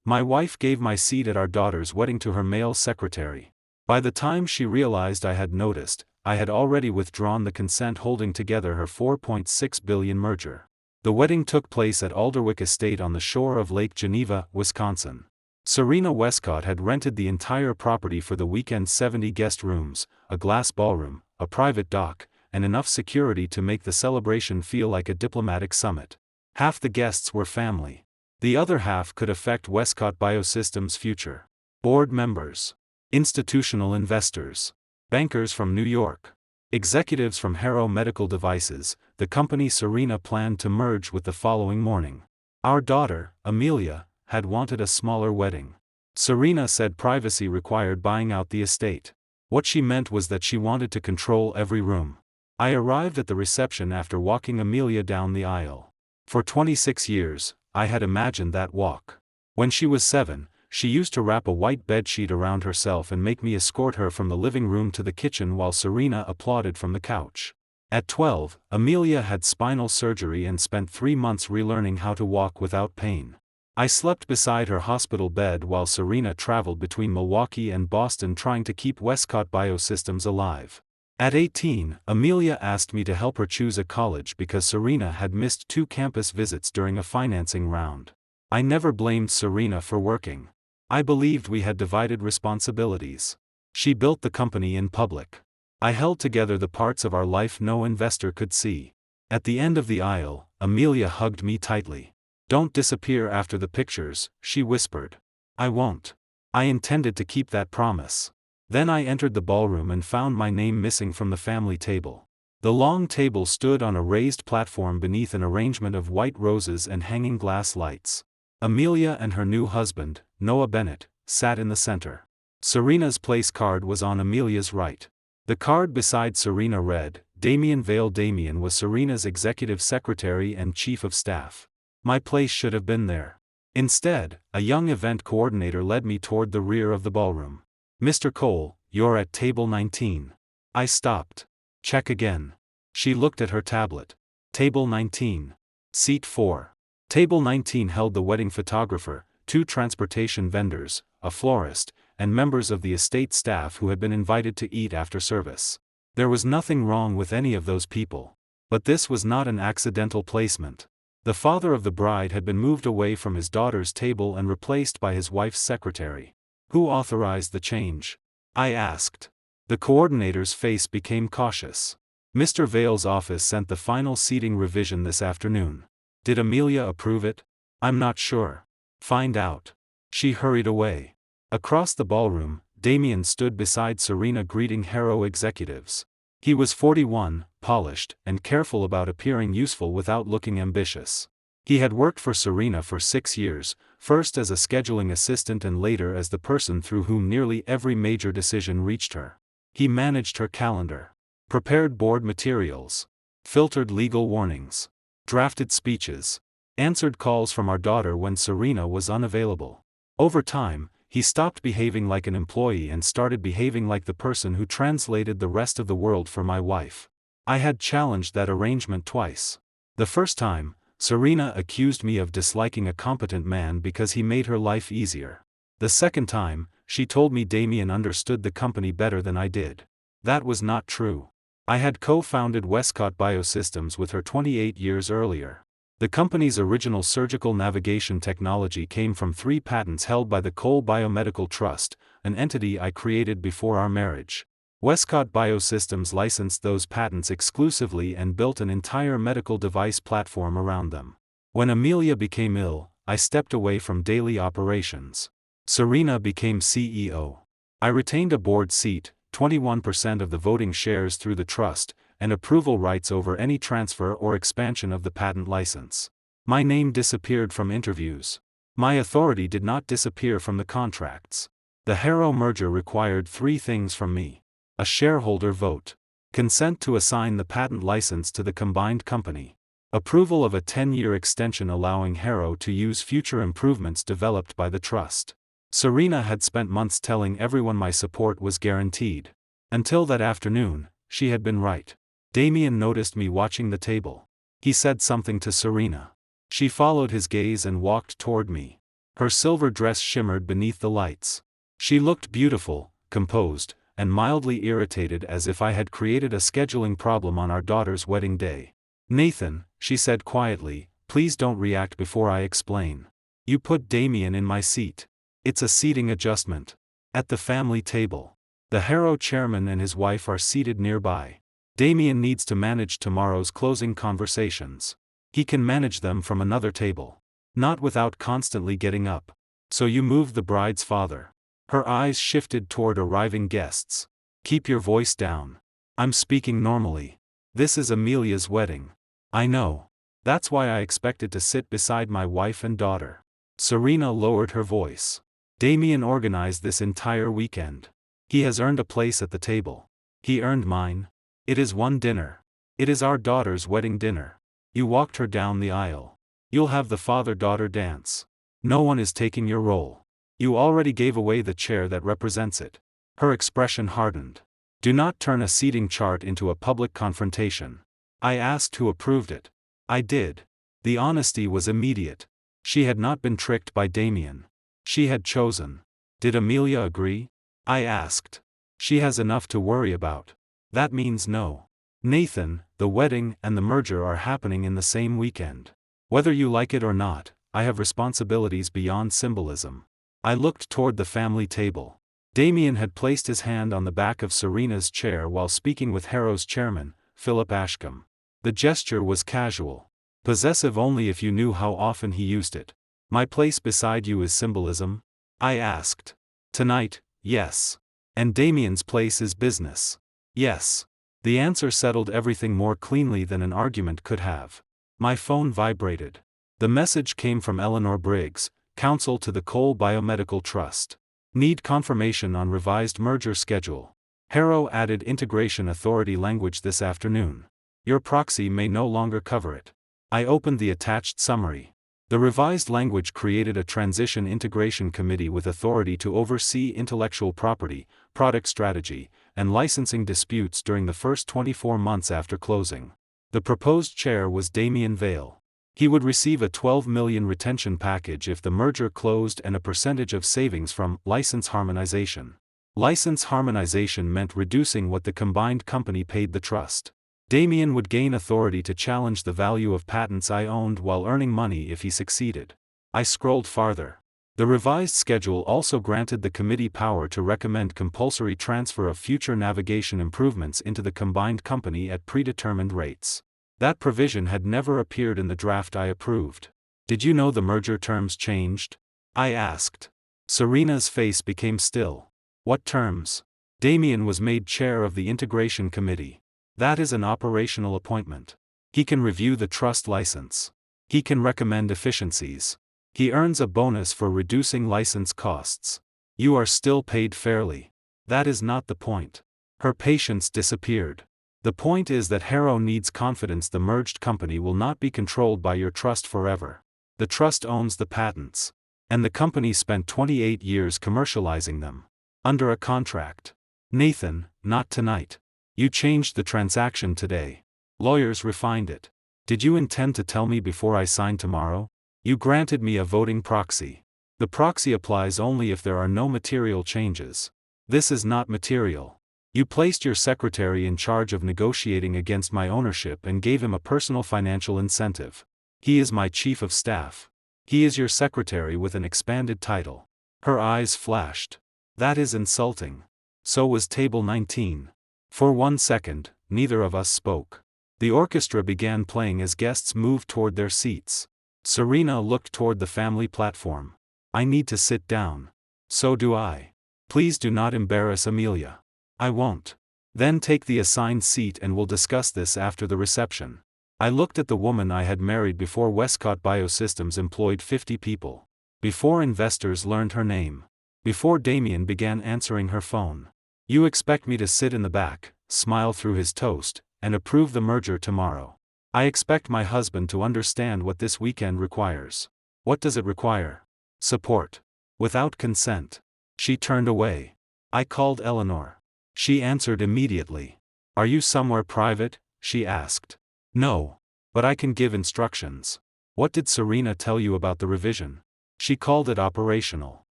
My wife gave my seat at our daughter's wedding to her male secretary. By the time she realized I had noticed, I had already withdrawn the consent holding together her $4.6 billion merger. The wedding took place at Alderwick Estate on the shore of Lake Geneva, Wisconsin. Serena Westcott had rented the entire property for the weekend: 70 guest rooms, a glass ballroom, a private dock, and enough security to make the celebration feel like a diplomatic summit. Half the guests were family. The other half could affect Westcott Biosystems' future. Board members, institutional investors, bankers from New York, executives from Harrow Medical Devices, the company Serena planned to merge with the following morning. Our daughter, Amelia, had wanted a smaller wedding. Serena said privacy required buying out the estate. What she meant was that she wanted to control every room. I arrived at the reception after walking Amelia down the aisle. For 26 years, I had imagined that walk. When she was 7, she used to wrap a white bedsheet around herself and make me escort her from the living room to the kitchen while Serena applauded from the couch. At 12, Amelia had spinal surgery and spent 3 months relearning how to walk without pain. I slept beside her hospital bed while Serena traveled between Milwaukee and Boston trying to keep Westcott Biosystems alive. At 18, Amelia asked me to help her choose a college because Serena had missed 2 campus visits during a financing round. I never blamed Serena for working. I believed we had divided responsibilities. She built the company in public. I held together the parts of our life no investor could see. At the end of the aisle, Amelia hugged me tightly. "Don't disappear after the pictures," she whispered. "I won't." I intended to keep that promise. Then I entered the ballroom and found my name missing from the family table. The long table stood on a raised platform beneath an arrangement of white roses and hanging glass lights. Amelia and her new husband, Noah Bennett, sat in the center. Serena's place card was on Amelia's right. The card beside Serena read, "Damien Vale." Damien was Serena's executive secretary and chief of staff. My place should have been there. Instead, a young event coordinator led me toward the rear of the ballroom. "Mr. Cole, you're at table 19. I stopped. "Check again." She looked at her tablet. "Table 19. Seat 4. Table 19 held the wedding photographer, 2 transportation vendors, a florist, and members of the estate staff who had been invited to eat after service. There was nothing wrong with any of those people. But this was not an accidental placement. The father of the bride had been moved away from his daughter's table and replaced by his wife's secretary. "Who authorized the change?" I asked. The coordinator's face became cautious. "Mr. Vale's office sent the final seating revision this afternoon. Did Amelia approve it?" "I'm not sure." "Find out." She hurried away. Across the ballroom, Damien stood beside Serena greeting Harrow executives. He was 41, polished, and careful about appearing useful without looking ambitious. He had worked for Serena for 6 years, first as a scheduling assistant and later as the person through whom nearly every major decision reached her. He managed her calendar, prepared board materials, filtered legal warnings, drafted speeches, answered calls from our daughter when Serena was unavailable. Over time, he stopped behaving like an employee and started behaving like the person who translated the rest of the world for my wife. I had challenged that arrangement twice. The first time, Serena accused me of disliking a competent man because he made her life easier. The second time, she told me Damien understood the company better than I did. That was not true. I had co-founded Westcott Biosystems with her 28 years earlier. The company's original surgical navigation technology came from 3 patents held by the Cole Biomedical Trust, an entity I created before our marriage. Westcott Biosystems licensed those patents exclusively and built an entire medical device platform around them. When Amelia became ill, I stepped away from daily operations. Serena became CEO. I retained a board seat, 21% of the voting shares through the trust, and approval rights over any transfer or expansion of the patent license. My name disappeared from interviews. My authority did not disappear from the contracts. The Harrow merger required 3 things from me: a shareholder vote, consent to assign the patent license to the combined company, approval of a 10-year extension allowing Harrow to use future improvements developed by the trust. Serena had spent months telling everyone my support was guaranteed. Until that afternoon, she had been right. Damien noticed me watching the table. He said something to Serena. She followed his gaze and walked toward me. Her silver dress shimmered beneath the lights. She looked beautiful, composed, and mildly irritated, as if I had created a scheduling problem on our daughter's wedding day. "Nathan," she said quietly, "please don't react before I explain. You put Damien in my seat. It's a seating adjustment. At the family table. The Harrow chairman and his wife are seated nearby. Damien needs to manage tomorrow's closing conversations. He can manage them from another table. Not without constantly getting up. So you moved the bride's father." Her eyes shifted toward arriving guests. "Keep your voice down. I'm speaking normally. This is Amelia's wedding." "I know. That's why I expected to sit beside my wife and daughter." Serena lowered her voice. "Damien organized this entire weekend. He has earned a place at the table. He earned mine. It is one dinner. It is our daughter's wedding dinner. You walked her down the aisle. You'll have the father-daughter dance. No one is taking your role. You already gave away the chair that represents it." Her expression hardened. "Do not turn a seating chart into a public confrontation." I asked who approved it. I did. The honesty was immediate. She had not been tricked by Damien. She had chosen. "Did Amelia agree?" I asked. "She has enough to worry about." "That means no. Nathan, the wedding and the merger are happening in the same weekend. Whether you like it or not, I have responsibilities beyond symbolism." I looked toward the family table. Damien had placed his hand on the back of Serena's chair while speaking with Harrow's chairman, Philip Ashcombe. The gesture was casual. Possessive only if you knew how often he used it. "My place beside you is symbolism?" I asked. "Tonight, yes. And Damien's place is business." "Yes." The answer settled everything more cleanly than an argument could have. My phone vibrated. The message came from Eleanor Briggs, counsel to the Cole Biomedical Trust. "Need confirmation on revised merger schedule. Harrow added integration authority language this afternoon. Your proxy may no longer cover it." I opened the attached summary. The revised language created a transition integration committee with authority to oversee intellectual property, product strategy, and licensing disputes during the first 24 months after closing. The proposed chair was Damien Vale. He would receive a $12 million retention package if the merger closed and a percentage of savings from license harmonization. License harmonization meant reducing what the combined company paid the trust. Damien would gain authority to challenge the value of patents I owned while earning money if he succeeded. I scrolled farther. The revised schedule also granted the committee power to recommend compulsory transfer of future navigation improvements into the combined company at predetermined rates. That provision had never appeared in the draft I approved. "Did you know the merger terms changed?" I asked. Serena's face became still. "What terms?" "Damien was made chair of the integration committee. That is an operational appointment. He can review the trust license. He can recommend efficiencies. He earns a bonus for reducing license costs. You are still paid fairly. That is not the point." Her patience disappeared. "The point is that Harrow needs confidence the merged company will not be controlled by your trust forever. The trust owns the patents. And the company spent 28 years commercializing them. Under a contract. Nathan, not tonight. You changed the transaction today. Lawyers refined it. Did you intend to tell me before I sign tomorrow? You granted me a voting proxy. The proxy applies only if there are no material changes. This is not material. You placed your secretary in charge of negotiating against my ownership and gave him a personal financial incentive. He is my chief of staff. He is your secretary with an expanded title." Her eyes flashed. "That is insulting." So was Table 19. For 1 second, neither of us spoke. The orchestra began playing as guests moved toward their seats. Serena looked toward the family platform. "I need to sit down." "So do I. Please do not embarrass Amelia." "I won't." "Then take the assigned seat and we'll discuss this after the reception." I looked at the woman I had married before Westcott Biosystems employed 50 people. Before investors learned her name. Before Damien began answering her phone. "You expect me to sit in the back, smile through his toast, and approve the merger tomorrow. I expect my husband to understand what this weekend requires." "What does it require?" "Support. Without consent." She turned away. I called Eleanor. She answered immediately. "Are you somewhere private?" she asked. "No. But I can give instructions." "What did Serena tell you about the revision?" She called it operational.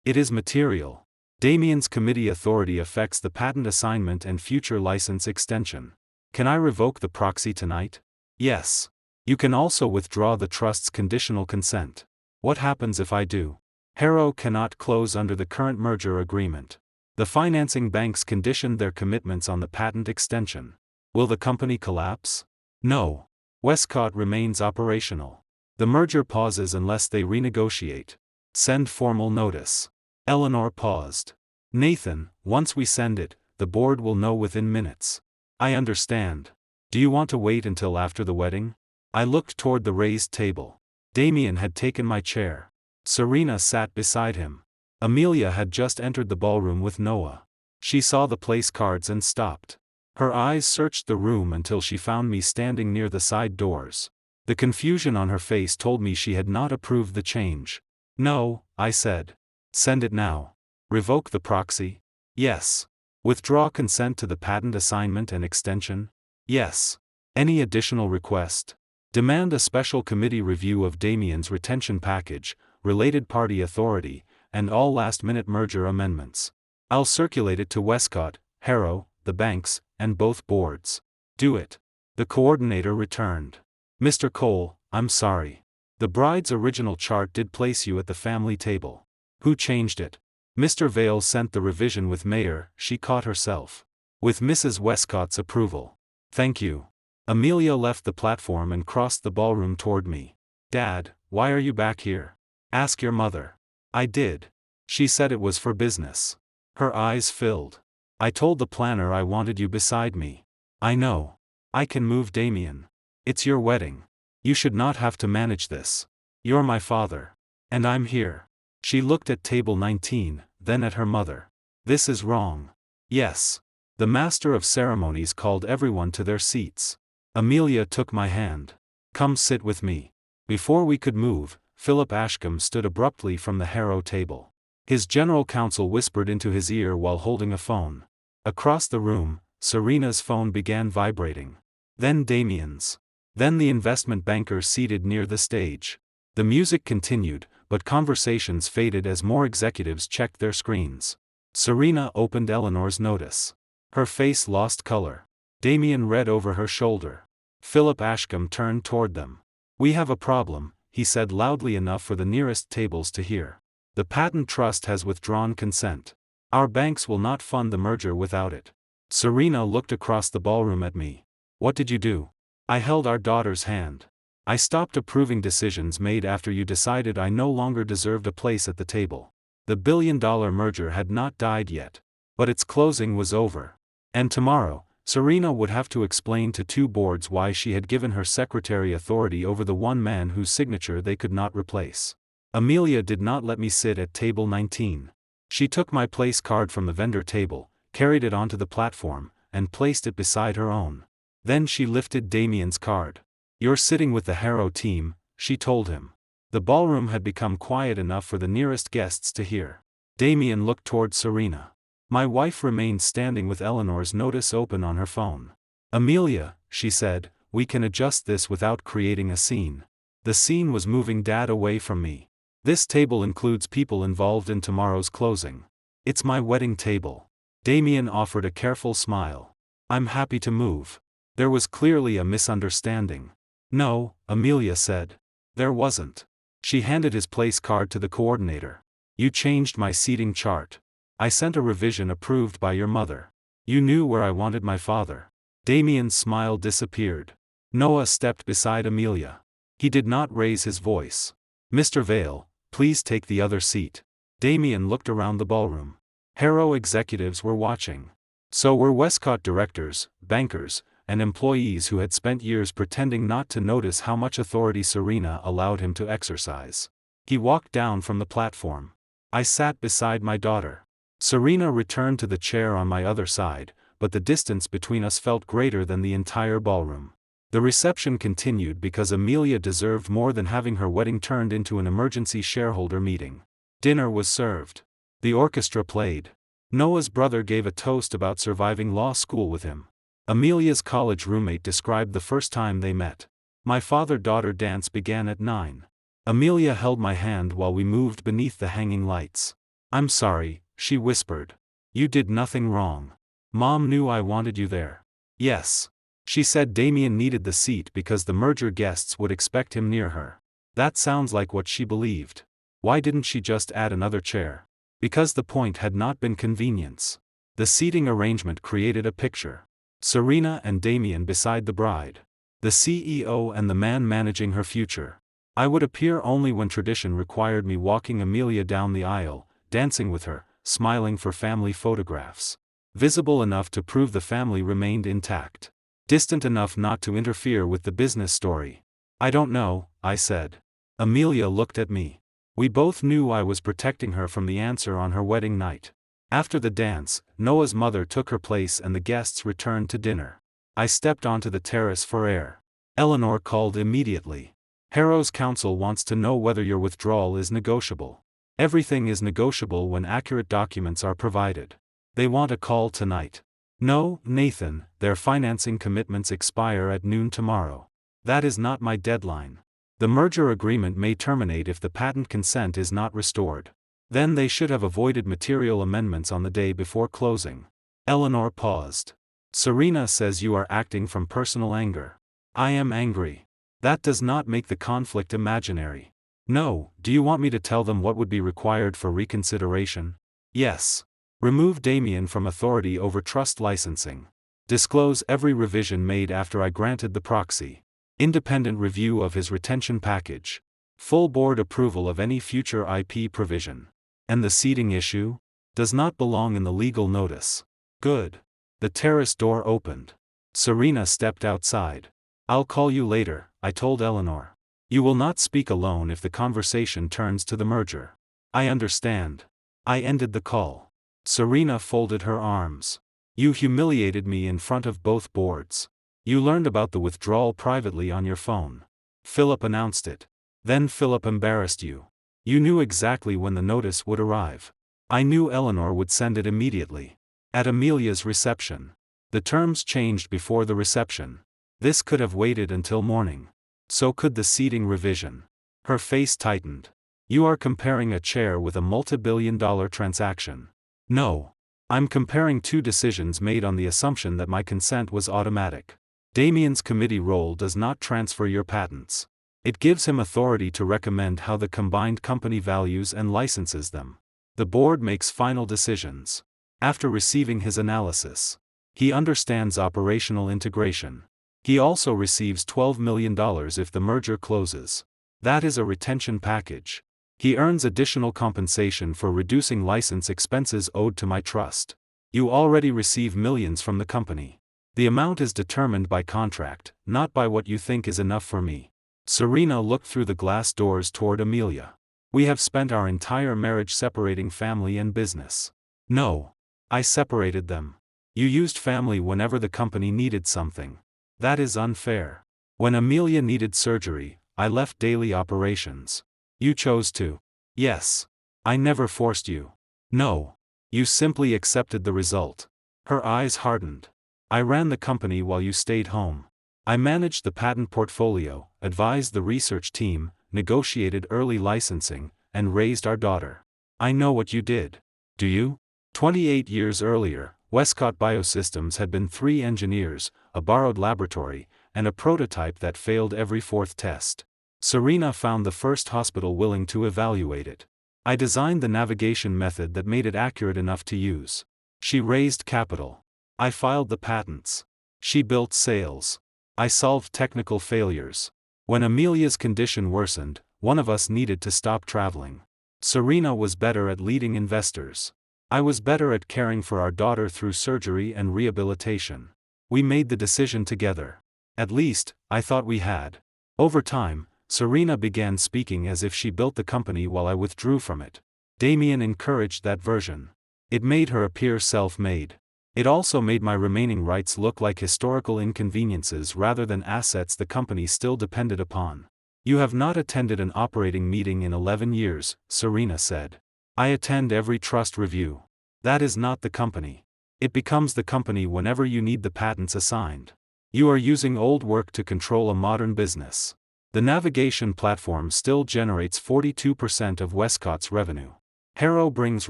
It is material. Damien's committee authority affects the patent assignment and future license extension. Can I revoke the proxy tonight? Yes. You can also withdraw the trust's conditional consent. What happens if I do? Harrow cannot close under the current merger agreement. The financing banks conditioned their commitments on the patent extension. Will the company collapse? No. Westcott remains operational. The merger pauses unless they renegotiate. Send formal notice. Eleanor paused. Nathan, once we send it, the board will know within minutes. I understand. Do you want to wait until after the wedding? I looked toward the raised table. Damien had taken my chair. Serena sat beside him. Amelia had just entered the ballroom with Noah. She saw the place cards and stopped. Her eyes searched the room until she found me standing near the side doors. The confusion on her face told me she had not approved the change. No, I said. Send it now. Revoke the proxy? Yes. Withdraw consent to the patent assignment and extension? Yes. Any additional request? Demand a special committee review of Damien's retention package, related party authority, and all last-minute merger amendments. I'll circulate it to Westcott, Harrow, the banks, and both boards. Do it. The coordinator returned. Mr. Cole, I'm sorry. The bride's original chart did place you at the family table. Who changed it? Mr. Vale sent the revision with Mayor, she caught herself. With Mrs. Westcott's approval. Thank you. Amelia left the platform and crossed the ballroom toward me. Dad, why are you back here? Ask your mother. I did. She said it was for business. Her eyes filled. I told the planner I wanted you beside me. I know. I can move Damien. It's your wedding. You should not have to manage this. You're my father. And I'm here. She looked at table 19, then at her mother. This is wrong. Yes. The master of ceremonies called everyone to their seats. Amelia took my hand. Come sit with me. Before we could move, Philip Ashcombe stood abruptly from the Harrow table. His general counsel whispered into his ear while holding a phone. Across the room, Serena's phone began vibrating. Then Damien's. Then the investment banker seated near the stage. The music continued, but conversations faded as more executives checked their screens. Serena opened Eleanor's notice. Her face lost color. Damien read over her shoulder. Philip Ashcombe turned toward them. We have a problem, he said loudly enough for the nearest tables to hear. The patent trust has withdrawn consent. Our banks will not fund the merger without it. Serena looked across the ballroom at me. What did you do? I held our daughter's hand. I stopped approving decisions made after you decided I no longer deserved a place at the table. The billion-dollar merger had not died yet. But its closing was over. And tomorrow, Serena would have to explain to two boards why she had given her secretary authority over the one man whose signature they could not replace. Amelia did not let me sit at table 19. She took my place card from the vendor table, carried it onto the platform, and placed it beside her own. Then she lifted Damien's card. You're sitting with the Harrow team, she told him. The ballroom had become quiet enough for the nearest guests to hear. Damien looked toward Serena. My wife remained standing with Eleanor's notice open on her phone. Amelia, she said, we can adjust this without creating a scene. The scene was moving Dad away from me. This table includes people involved in tomorrow's closing. It's my wedding table. Damien offered a careful smile. I'm happy to move. There was clearly a misunderstanding. No, Amelia said. There wasn't. She handed his place card to the coordinator. You changed my seating chart. I sent a revision approved by your mother. You knew where I wanted my father. Damien's smile disappeared. Noah stepped beside Amelia. He did not raise his voice. Mr. Vale, please take the other seat. Damien looked around the ballroom. Harrow executives were watching. So were Westcott directors, bankers, and employees who had spent years pretending not to notice how much authority Serena allowed him to exercise. He walked down from the platform. I sat beside my daughter. Serena returned to the chair on my other side, but the distance between us felt greater than the entire ballroom. The reception continued because Amelia deserved more than having her wedding turned into an emergency shareholder meeting. Dinner was served. The orchestra played. Noah's brother gave a toast about surviving law school with him. Amelia's college roommate described the first time they met. My father-daughter dance began at 9. Amelia held my hand while we moved beneath the hanging lights. I'm sorry, she whispered. You did nothing wrong. Mom knew I wanted you there. Yes. She said Damien needed the seat because the merger guests would expect him near her. That sounds like what she believed. Why didn't she just add another chair? Because the point had not been convenience. The seating arrangement created a picture. Serena and Damien beside the bride. The CEO and the man managing her future. I would appear only when tradition required me, walking Amelia down the aisle, dancing with her, smiling for family photographs. Visible enough to prove the family remained intact. Distant enough not to interfere with the business story. I don't know, I said. Amelia looked at me. We both knew I was protecting her from the answer on her wedding night. After the dance, Noah's mother took her place and the guests returned to dinner. I stepped onto the terrace for air. Eleanor called immediately. Harrow's counsel wants to know whether your withdrawal is negotiable. Everything is negotiable when accurate documents are provided. They want a call tonight. No, Nathan, their financing commitments expire at noon tomorrow. That is not my deadline. The merger agreement may terminate if the patent consent is not restored. Then they should have avoided material amendments on the day before closing. Eleanor paused. Serena says you are acting from personal anger. I am angry. That does not make the conflict imaginary. No, do you want me to tell them what would be required for reconsideration? Yes. Remove Damien from authority over trust licensing. Disclose every revision made after I granted the proxy. Independent review of his retention package. Full board approval of any future IP provision. And the seating issue? Does not belong in the legal notice. Good. The terrace door opened. Serena stepped outside. I'll call you later, I told Eleanor. You will not speak alone if the conversation turns to the merger. I understand. I ended the call. Serena folded her arms. You humiliated me in front of both boards. You learned about the withdrawal privately on your phone. Philip announced it. Then Philip embarrassed you. You knew exactly when the notice would arrive. I knew Eleanor would send it immediately. At Amelia's reception. The terms changed before the reception. This could have waited until morning. So could the seating revision. Her face tightened. You are comparing a chair with a multi-billion-dollar transaction. No. I'm comparing two decisions made on the assumption that my consent was automatic. Damien's committee role does not transfer your patents. It gives him authority to recommend how the combined company values and licenses them. The board makes final decisions. After receiving his analysis. He understands operational integration. He also receives $12 million if the merger closes. That is a retention package. He earns additional compensation for reducing license expenses owed to my trust. You already receive millions from the company. The amount is determined by contract, not by what you think is enough for me. Serena looked through the glass doors toward Amelia. We have spent our entire marriage separating family and business. No. I separated them. You used family whenever the company needed something. That is unfair. When Amelia needed surgery, I left daily operations. You chose to. Yes. I never forced you. No. You simply accepted the result. Her eyes hardened. I ran the company while you stayed home. I managed the patent portfolio, advised the research team, negotiated early licensing, and raised our daughter. I know what you did. Do you? 28 years earlier, Westcott Biosystems had been 3 engineers, a borrowed laboratory, and a prototype that failed every 4th test. Serena found the first hospital willing to evaluate it. I designed the navigation method that made it accurate enough to use. She raised capital. I filed the patents. She built sales. I solved technical failures. When Amelia's condition worsened, one of us needed to stop traveling. Serena was better at leading investors. I was better at caring for our daughter through surgery and rehabilitation. We made the decision together. At least, I thought we had. Over time, Serena began speaking as if she built the company while I withdrew from it. Damien encouraged that version. It made her appear self-made. It also made my remaining rights look like historical inconveniences rather than assets the company still depended upon. You have not attended an operating meeting in 11 years, Serena said. I attend every trust review. That is not the company. It becomes the company whenever you need the patents assigned. You are using old work to control a modern business. The navigation platform still generates 42% of Westcott's revenue. Harrow brings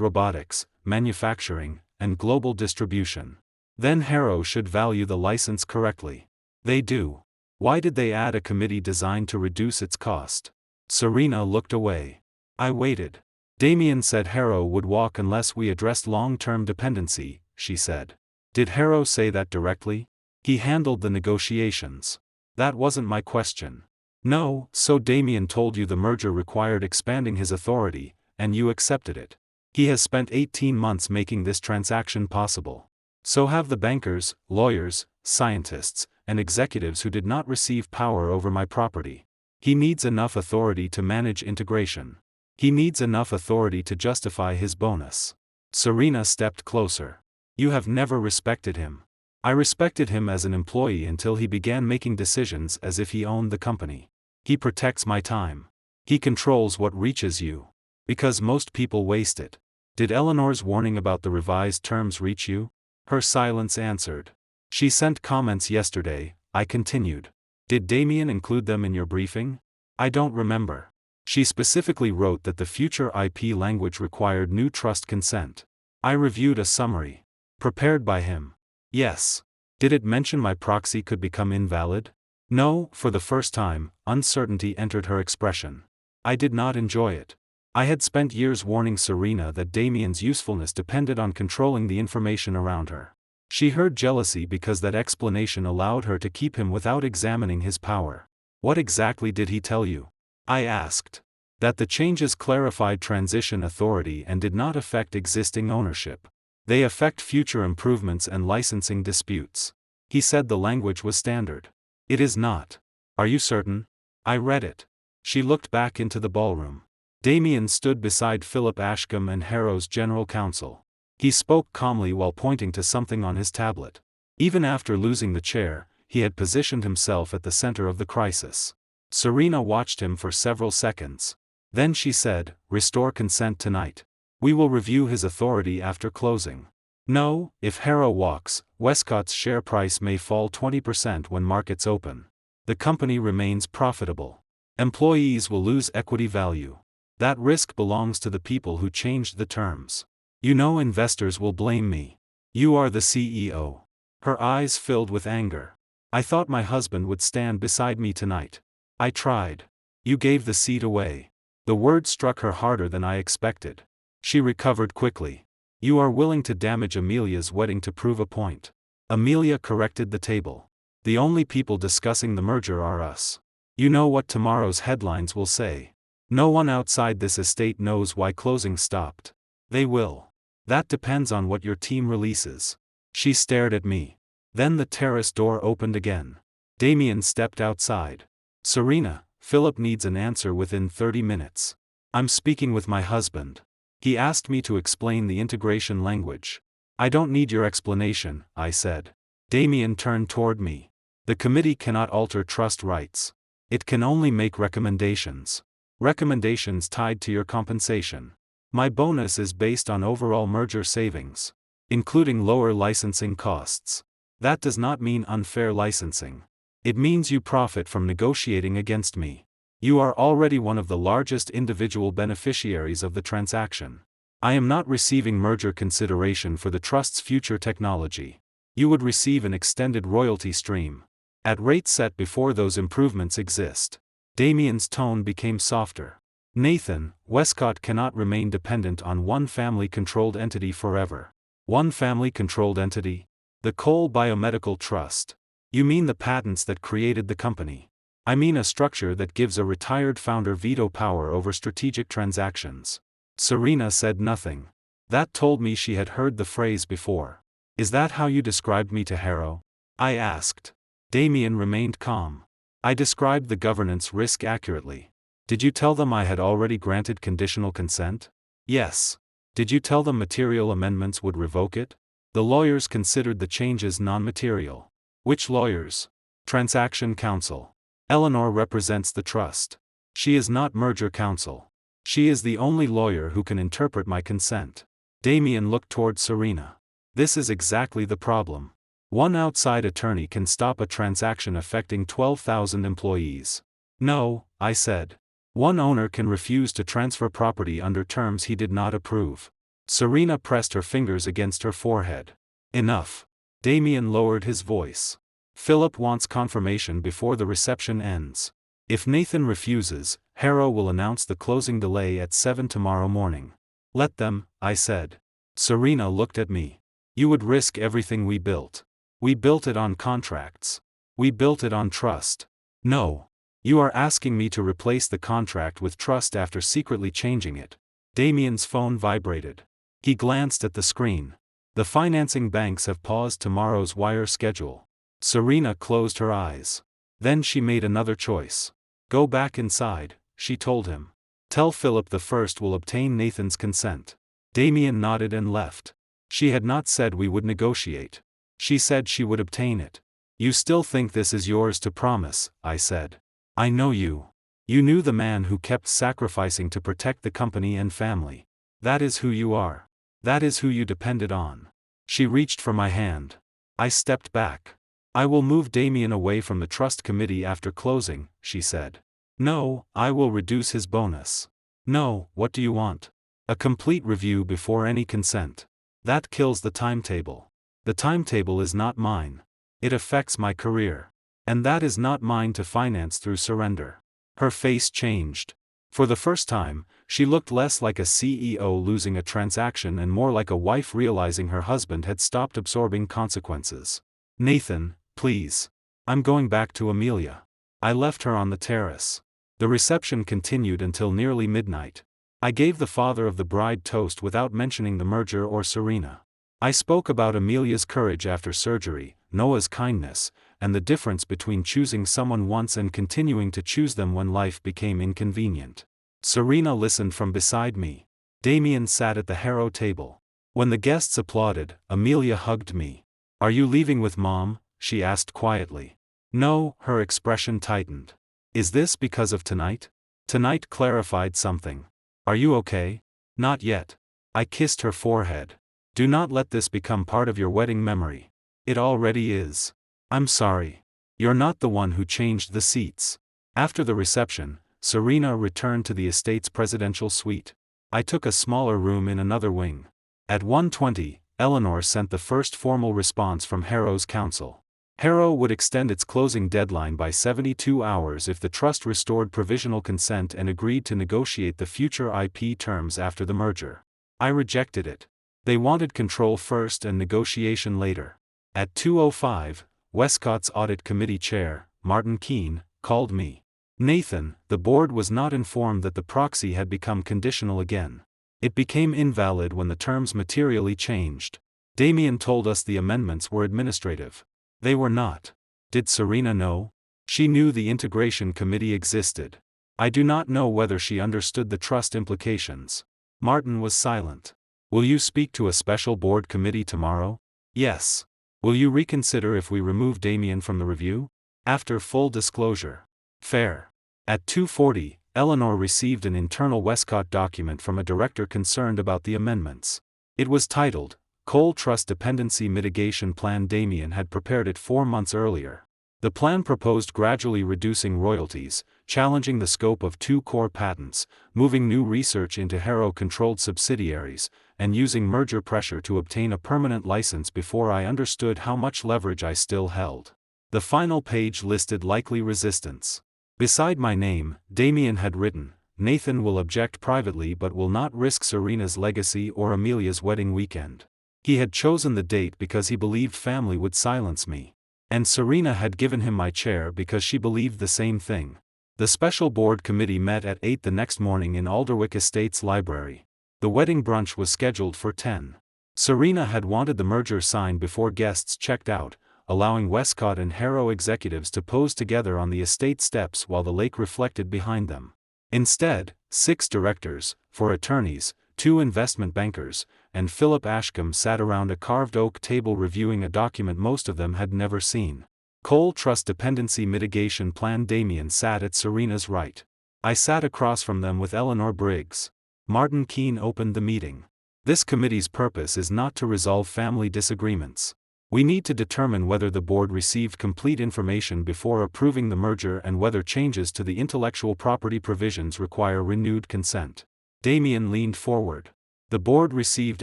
robotics, manufacturing, and global distribution. Then Harrow should value the license correctly. They do. Why did they add a committee designed to reduce its cost? Serena looked away. I waited. Damien said Harrow would walk unless we addressed long-term dependency, she said. Did Harrow say that directly? He handled the negotiations. That wasn't my question. No, so Damien told you the merger required expanding his authority, and you accepted it. He has spent 18 months making this transaction possible. So have the bankers, lawyers, scientists, and executives who did not receive power over my property. He needs enough authority to manage integration. He needs enough authority to justify his bonus. Serena stepped closer. You have never respected him. I respected him as an employee until he began making decisions as if he owned the company. He protects my time. He controls what reaches you. Because most people waste it. Did Eleanor's warning about the revised terms reach you? Her silence answered. She sent comments yesterday, I continued. Did Damien include them in your briefing? I don't remember. She specifically wrote that the future IP language required new trust consent. I reviewed a summary. Prepared by him. Yes. Did it mention my proxy could become invalid? No, for the first time, uncertainty entered her expression. I did not enjoy it. I had spent years warning Serena that Damien's usefulness depended on controlling the information around her. She heard jealousy because that explanation allowed her to keep him without examining his power. What exactly did he tell you? I asked. That the changes clarified transition authority and did not affect existing ownership. They affect future improvements and licensing disputes. He said the language was standard. It is not. Are you certain? I read it. She looked back into the ballroom. Damien stood beside Philip Ashcombe and Harrow's general counsel. He spoke calmly while pointing to something on his tablet. Even after losing the chair, he had positioned himself at the center of the crisis. Serena watched him for several seconds. Then she said, restore consent tonight. We will review his authority after closing. No, if Harrow walks, Westcott's share price may fall 20% when markets open. The company remains profitable. Employees will lose equity value. That risk belongs to the people who changed the terms. You know investors will blame me. You are the CEO. Her eyes filled with anger. I thought my husband would stand beside me tonight. I tried. You gave the seat away. The word struck her harder than I expected. She recovered quickly. You are willing to damage Amelia's wedding to prove a point. Amelia corrected the table. The only people discussing the merger are us. You know what tomorrow's headlines will say. No one outside this estate knows why closing stopped. They will. That depends on what your team releases. She stared at me. Then the terrace door opened again. Damien stepped outside. Serena, Philip needs an answer within 30 minutes. I'm speaking with my husband. He asked me to explain the integration language. I don't need your explanation, I said. Damien turned toward me. The committee cannot alter trust rights. It can only make recommendations. Recommendations tied to your compensation. My bonus is based on overall merger savings, including lower licensing costs. That does not mean unfair licensing. It means you profit from negotiating against me. You are already one of the largest individual beneficiaries of the transaction. I am not receiving merger consideration for the trust's future technology. You would receive an extended royalty stream, at rates set before those improvements exist. Damien's tone became softer. Nathan, Westcott cannot remain dependent on one family-controlled entity forever. One family-controlled entity? The Cole Biomedical Trust. You mean the patents that created the company? I mean a structure that gives a retired founder veto power over strategic transactions. Serena said nothing. That told me she had heard the phrase before. Is that how you described me to Harrow? I asked. Damien remained calm. I described the governance risk accurately. Did you tell them I had already granted conditional consent? Yes. Did you tell them material amendments would revoke it? The lawyers considered the changes non-material. Which lawyers? Transaction counsel. Eleanor represents the trust. She is not merger counsel. She is the only lawyer who can interpret my consent. Damien looked toward Serena. This is exactly the problem. One outside attorney can stop a transaction affecting 12,000 employees. No, I said. One owner can refuse to transfer property under terms he did not approve. Serena pressed her fingers against her forehead. Enough. Damien lowered his voice. Philip wants confirmation before the reception ends. If Nathan refuses, Harrow will announce the closing delay at 7 tomorrow morning. Let them, I said. Serena looked at me. You would risk everything we built. We built it on contracts. We built it on trust. No. You are asking me to replace the contract with trust after secretly changing it. Damien's phone vibrated. He glanced at the screen. The financing banks have paused tomorrow's wire schedule. Serena closed her eyes. Then she made another choice. Go back inside, she told him. Tell Philip the first will obtain Nathan's consent. Damien nodded and left. She had not said we would negotiate. She said she would obtain it. You still think this is yours to promise, I said. I know you. You knew the man who kept sacrificing to protect the company and family. That is who you are. That is who you depended on. She reached for my hand. I stepped back. I will move Damien away from the trust committee after closing, she said. No, I will reduce his bonus. No, what do you want? A complete review before any consent. That kills the timetable. The timetable is not mine. It affects my career. And that is not mine to finance through surrender. Her face changed. For the first time, she looked less like a CEO losing a transaction and more like a wife realizing her husband had stopped absorbing consequences. Nathan, please. I'm going back to Amelia. I left her on the terrace. The reception continued until nearly midnight. I gave the father of the bride toast without mentioning the merger or Serena. I spoke about Amelia's courage after surgery, Noah's kindness, and the difference between choosing someone once and continuing to choose them when life became inconvenient. Serena listened from beside me. Damien sat at the Harrow table. When the guests applauded, Amelia hugged me. Are you leaving with Mom? She asked quietly. No, her expression tightened. Is this because of tonight? Tonight clarified something. Are you okay? Not yet. I kissed her forehead. Do not let this become part of your wedding memory. It already is. I'm sorry. You're not the one who changed the seats. After the reception, Serena returned to the estate's presidential suite. I took a smaller room in another wing. At 1:20, Eleanor sent the first formal response from Harrow's counsel. Harrow would extend its closing deadline by 72 hours if the trust restored provisional consent and agreed to negotiate the future IP terms after the merger. I rejected it. They wanted control first and negotiation later. At 2:05, Westcott's audit committee chair, Martin Keene, called me. Nathan, the board was not informed that the proxy had become conditional again. It became invalid when the terms materially changed. Damien told us the amendments were administrative. They were not. Did Serena know? She knew the integration committee existed. I do not know whether she understood the trust implications. Martin was silent. Will you speak to a special board committee tomorrow? Yes. Will you reconsider if we remove Damien from the review? After full disclosure. Fair. At 2:40, Eleanor received an internal Westcott document from a director concerned about the amendments. It was titled, Coal Trust Dependency Mitigation Plan. Damien had prepared it 4 months earlier. The plan proposed gradually reducing royalties, challenging the scope of 2 core patents, moving new research into Harrow-controlled subsidiaries, and using merger pressure to obtain a permanent license before I understood how much leverage I still held. The final page listed likely resistance. Beside my name, Damien had written, Nathan will object privately but will not risk Serena's legacy or Amelia's wedding weekend. He had chosen the date because he believed family would silence me. And Serena had given him my chair because she believed the same thing. The special board committee met at 8 the next morning in Alderwick Estates library. The wedding brunch was scheduled for 10. Serena had wanted the merger signed before guests checked out, allowing Westcott and Harrow executives to pose together on the estate steps while the lake reflected behind them. Instead, 6 directors, 4 attorneys, 2 investment bankers, and Philip Ashcombe sat around a carved oak table reviewing a document most of them had never seen. Coal Trust Dependency Mitigation Plan. Damien sat at Serena's right. I sat across from them with Eleanor Briggs. Martin Keene opened the meeting. This committee's purpose is not to resolve family disagreements. We need to determine whether the board received complete information before approving the merger and whether changes to the intellectual property provisions require renewed consent. Damien leaned forward. The board received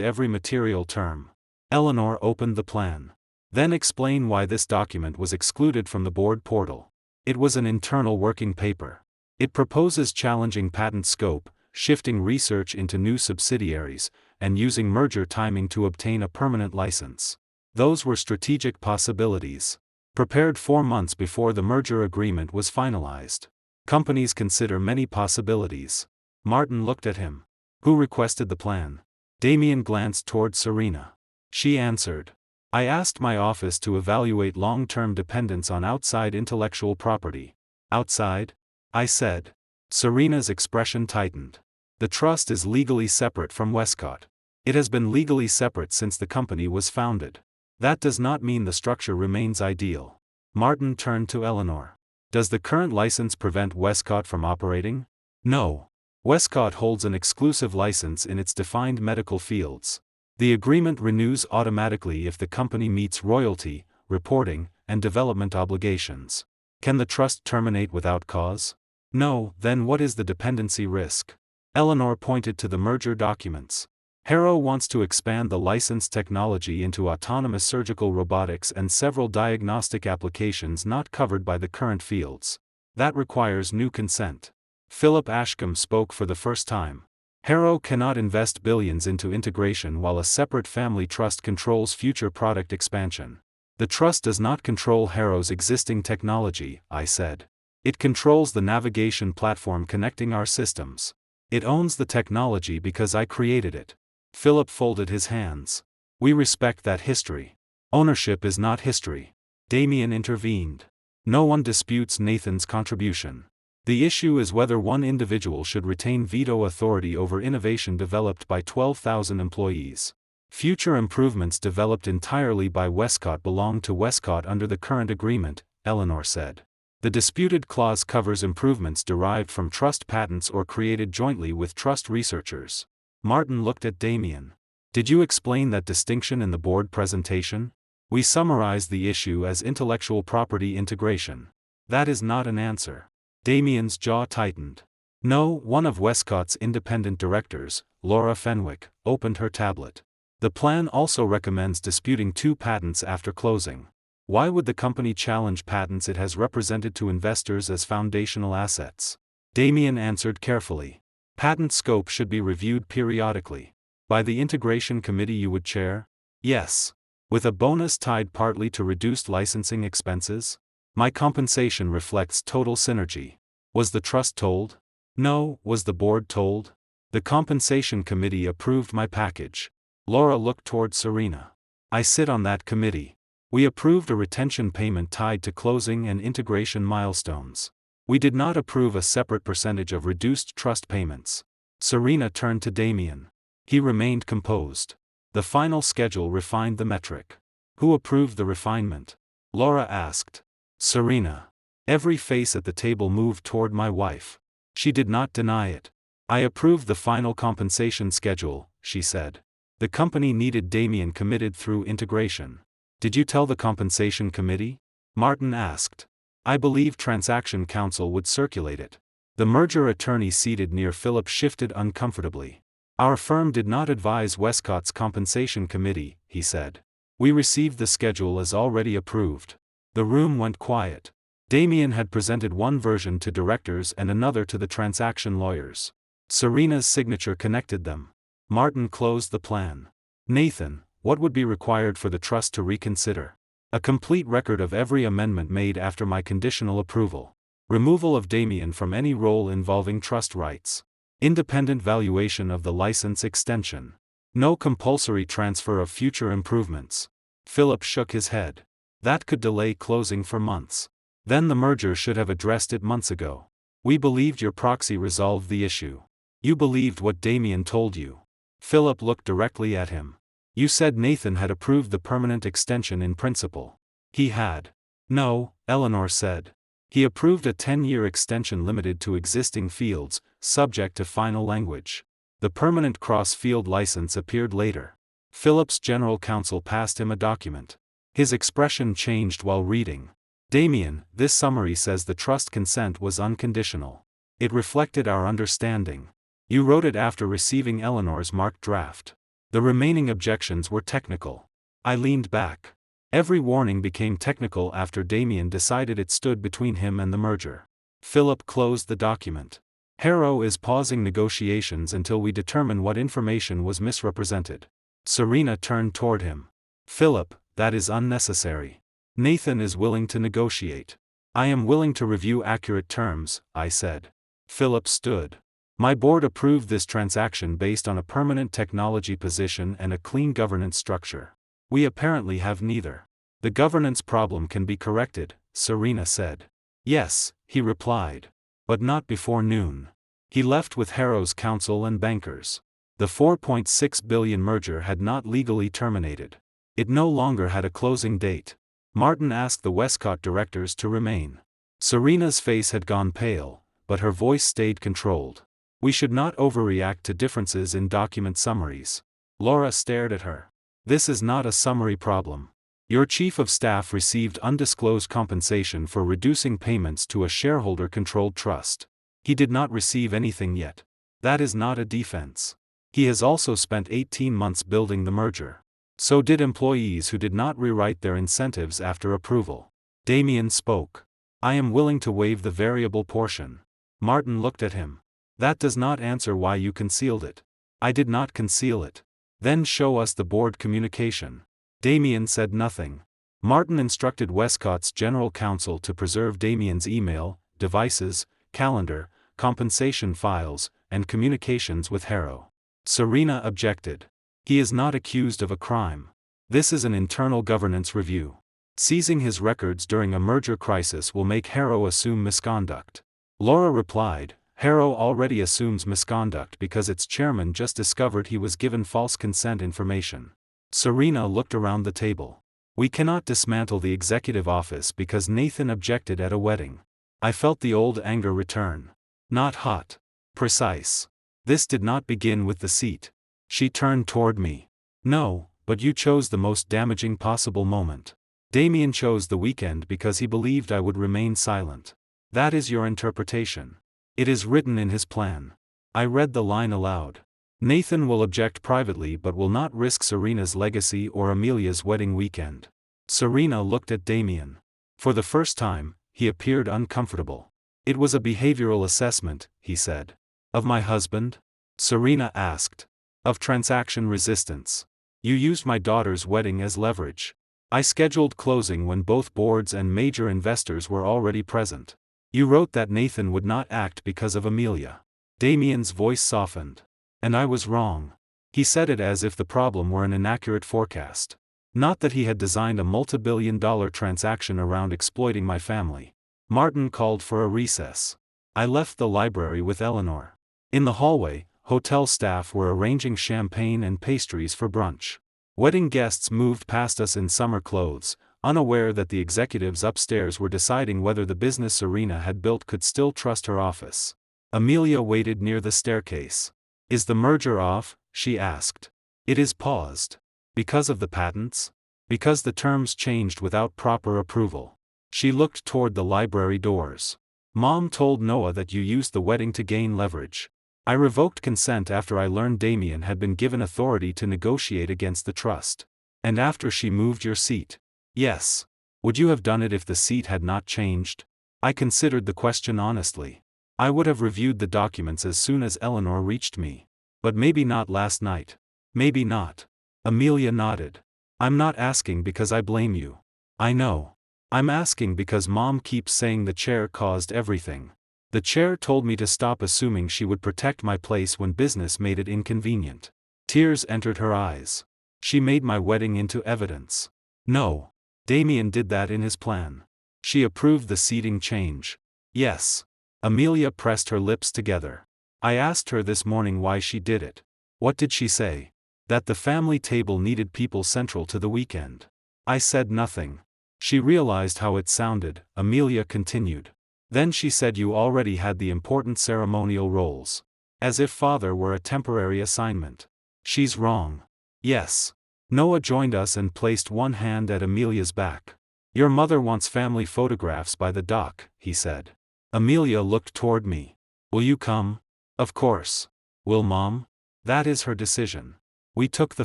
every material term. Eleanor opened the plan. Then explain why this document was excluded from the board portal. It was an internal working paper. It proposes challenging patent scope, shifting research into new subsidiaries, and using merger timing to obtain a permanent license. Those were strategic possibilities. Prepared 4 months before the merger agreement was finalized. Companies consider many possibilities. Martin looked at him. Who requested the plan? Damien glanced toward Serena. She answered. I asked my office to evaluate long-term dependence on outside intellectual property. Outside? I said. Serena's expression tightened. The trust is legally separate from Westcott. It has been legally separate since the company was founded. That does not mean the structure remains ideal. Martin turned to Eleanor. Does the current license prevent Westcott from operating? No. Westcott holds an exclusive license in its defined medical fields. The agreement renews automatically if the company meets royalty, reporting, and development obligations. Can the trust terminate without cause? No. Then what is the dependency risk? Eleanor pointed to the merger documents. Harrow wants to expand the licensed technology into autonomous surgical robotics and several diagnostic applications not covered by the current fields. That requires new consent. Philip Ashcombe spoke for the first time. Harrow cannot invest billions into integration while a separate family trust controls future product expansion. The trust does not control Harrow's existing technology, I said. It controls the navigation platform connecting our systems. It owns the technology because I created it. Philip folded his hands. We respect that history. Ownership is not history. Damien intervened. No one disputes Nathan's contribution. The issue is whether one individual should retain veto authority over innovation developed by 12,000 employees. Future improvements developed entirely by Westcott belong to Westcott under the current agreement, Eleanor said. The disputed clause covers improvements derived from trust patents or created jointly with trust researchers. Martin looked at Damien. Did you explain that distinction in the board presentation? We summarized the issue as intellectual property integration. That is not an answer. Damien's jaw tightened. No, one of Westcott's independent directors, Laura Fenwick, opened her tablet. The plan also recommends disputing 2 patents after closing. Why would the company challenge patents it has represented to investors as foundational assets? Damien answered carefully. Patent scope should be reviewed periodically. By the integration committee you would chair? Yes. With a bonus tied partly to reduced licensing expenses? My compensation reflects total synergy. Was the trust told? No. Was the board told? The compensation committee approved my package. Laura looked toward Serena. I sit on that committee. We approved a retention payment tied to closing and integration milestones. We did not approve a separate percentage of reduced trust payments. Serena turned to Damien. He remained composed. The final schedule refined the metric. Who approved the refinement? Laura asked. Serena. Every face at the table moved toward my wife. She did not deny it. I approved the final compensation schedule, she said. The company needed Damien committed through integration. Did you tell the compensation committee? Martin asked. I believe transaction counsel would circulate it. The merger attorney seated near Philip shifted uncomfortably. Our firm did not advise Westcott's compensation committee, he said. We received the schedule as already approved. The room went quiet. Damien had presented one version to directors and another to the transaction lawyers. Serena's signature connected them. Martin closed the plan. Nathan, what would be required for the trust to reconsider? A complete record of every amendment made after my conditional approval. Removal of Damien from any role involving trust rights. Independent valuation of the license extension. No compulsory transfer of future improvements. Philip shook his head. That could delay closing for months. Then the merger should have addressed it months ago. We believed your proxy resolved the issue. You believed what Damien told you. Philip looked directly at him. You said Nathan had approved the permanent extension in principle. He had. No, Eleanor said. He approved a 10-year extension limited to existing fields, subject to final language. The permanent cross-field license appeared later. Philip's general counsel passed him a document. His expression changed while reading. Damien, this summary says the trust consent was unconditional. It reflected our understanding. You wrote it after receiving Eleanor's marked draft. The remaining objections were technical. I leaned back. Every warning became technical after Damien decided it stood between him and the merger. Philip closed the document. Harrow is pausing negotiations until we determine what information was misrepresented. Serena turned toward him. Philip, that is unnecessary. Nathan is willing to negotiate. I am willing to review accurate terms, I said. Philip stood. My board approved this transaction based on a permanent technology position and a clean governance structure. We apparently have neither. The governance problem can be corrected, Serena said. Yes, he replied. But not before noon. He left with Harrow's counsel and bankers. The $4.6 billion merger had not legally terminated. It no longer had a closing date. Martin asked the Westcott directors to remain. Serena's face had gone pale, but her voice stayed controlled. We should not overreact to differences in document summaries. Laura stared at her. This is not a summary problem. Your chief of staff received undisclosed compensation for reducing payments to a shareholder-controlled trust. He did not receive anything yet. That is not a defense. He has also spent 18 months building the merger. So did employees who did not rewrite their incentives after approval. Damien spoke. I am willing to waive the variable portion. Martin looked at him. That does not answer why you concealed it. I did not conceal it. Then show us the board communication. Damien said nothing. Martin instructed Westcott's general counsel to preserve Damien's email, devices, calendar, compensation files, and communications with Harrow. Serena objected. He is not accused of a crime. This is an internal governance review. Seizing his records during a merger crisis will make Harrow assume misconduct. Laura replied, Harrow already assumes misconduct because its chairman just discovered he was given false consent information. Serena looked around the table. We cannot dismantle the executive office because Nathan objected at a wedding. I felt the old anger return. Not hot. Precise. This did not begin with the seat. She turned toward me. No, but you chose the most damaging possible moment. Damien chose the weekend because he believed I would remain silent. That is your interpretation. It is written in his plan. I read the line aloud. Nathan will object privately but will not risk Serena's legacy or Amelia's wedding weekend. Serena looked at Damien. For the first time, he appeared uncomfortable. It was a behavioral assessment, he said. Of my husband? Serena asked. Of transaction resistance. You used my daughter's wedding as leverage. I scheduled closing when both boards and major investors were already present. You wrote that Nathan would not act because of Amelia. Damien's voice softened. And I was wrong. He said it as if the problem were an inaccurate forecast. Not that he had designed a multi-billion-dollar transaction around exploiting my family. Martin called for a recess. I left the library with Eleanor. In the hallway, hotel staff were arranging champagne and pastries for brunch. Wedding guests moved past us in summer clothes, unaware that the executives upstairs were deciding whether the business Serena had built could still trust her office. Amelia waited near the staircase. Is the merger off? She asked. It is paused. Because of the patents? Because the terms changed without proper approval. She looked toward the library doors. Mom told Noah that you used the wedding to gain leverage. I revoked consent after I learned Damien had been given authority to negotiate against the trust. And after she moved your seat. Yes. Would you have done it if the seat had not changed? I considered the question honestly. I would have reviewed the documents as soon as Eleanor reached me. But maybe not last night. Maybe not. Amelia nodded. I'm not asking because I blame you. I know. I'm asking because Mom keeps saying the chair caused everything. The chair told me to stop assuming she would protect my place when business made it inconvenient. Tears entered her eyes. She made my wedding into evidence. No. Damien did that in his plan. She approved the seating change. Yes. Amelia pressed her lips together. I asked her this morning why she did it. What did she say? That the family table needed people central to the weekend. I said nothing. She realized how it sounded, Amelia continued. Then she said you already had the important ceremonial roles. As if father were a temporary assignment. She's wrong. Yes. Noah joined us and placed one hand at Amelia's back. "Your mother wants family photographs by the dock," he said. Amelia looked toward me. "Will you come?" "Of course." "Will Mom?" "That is her decision." We took the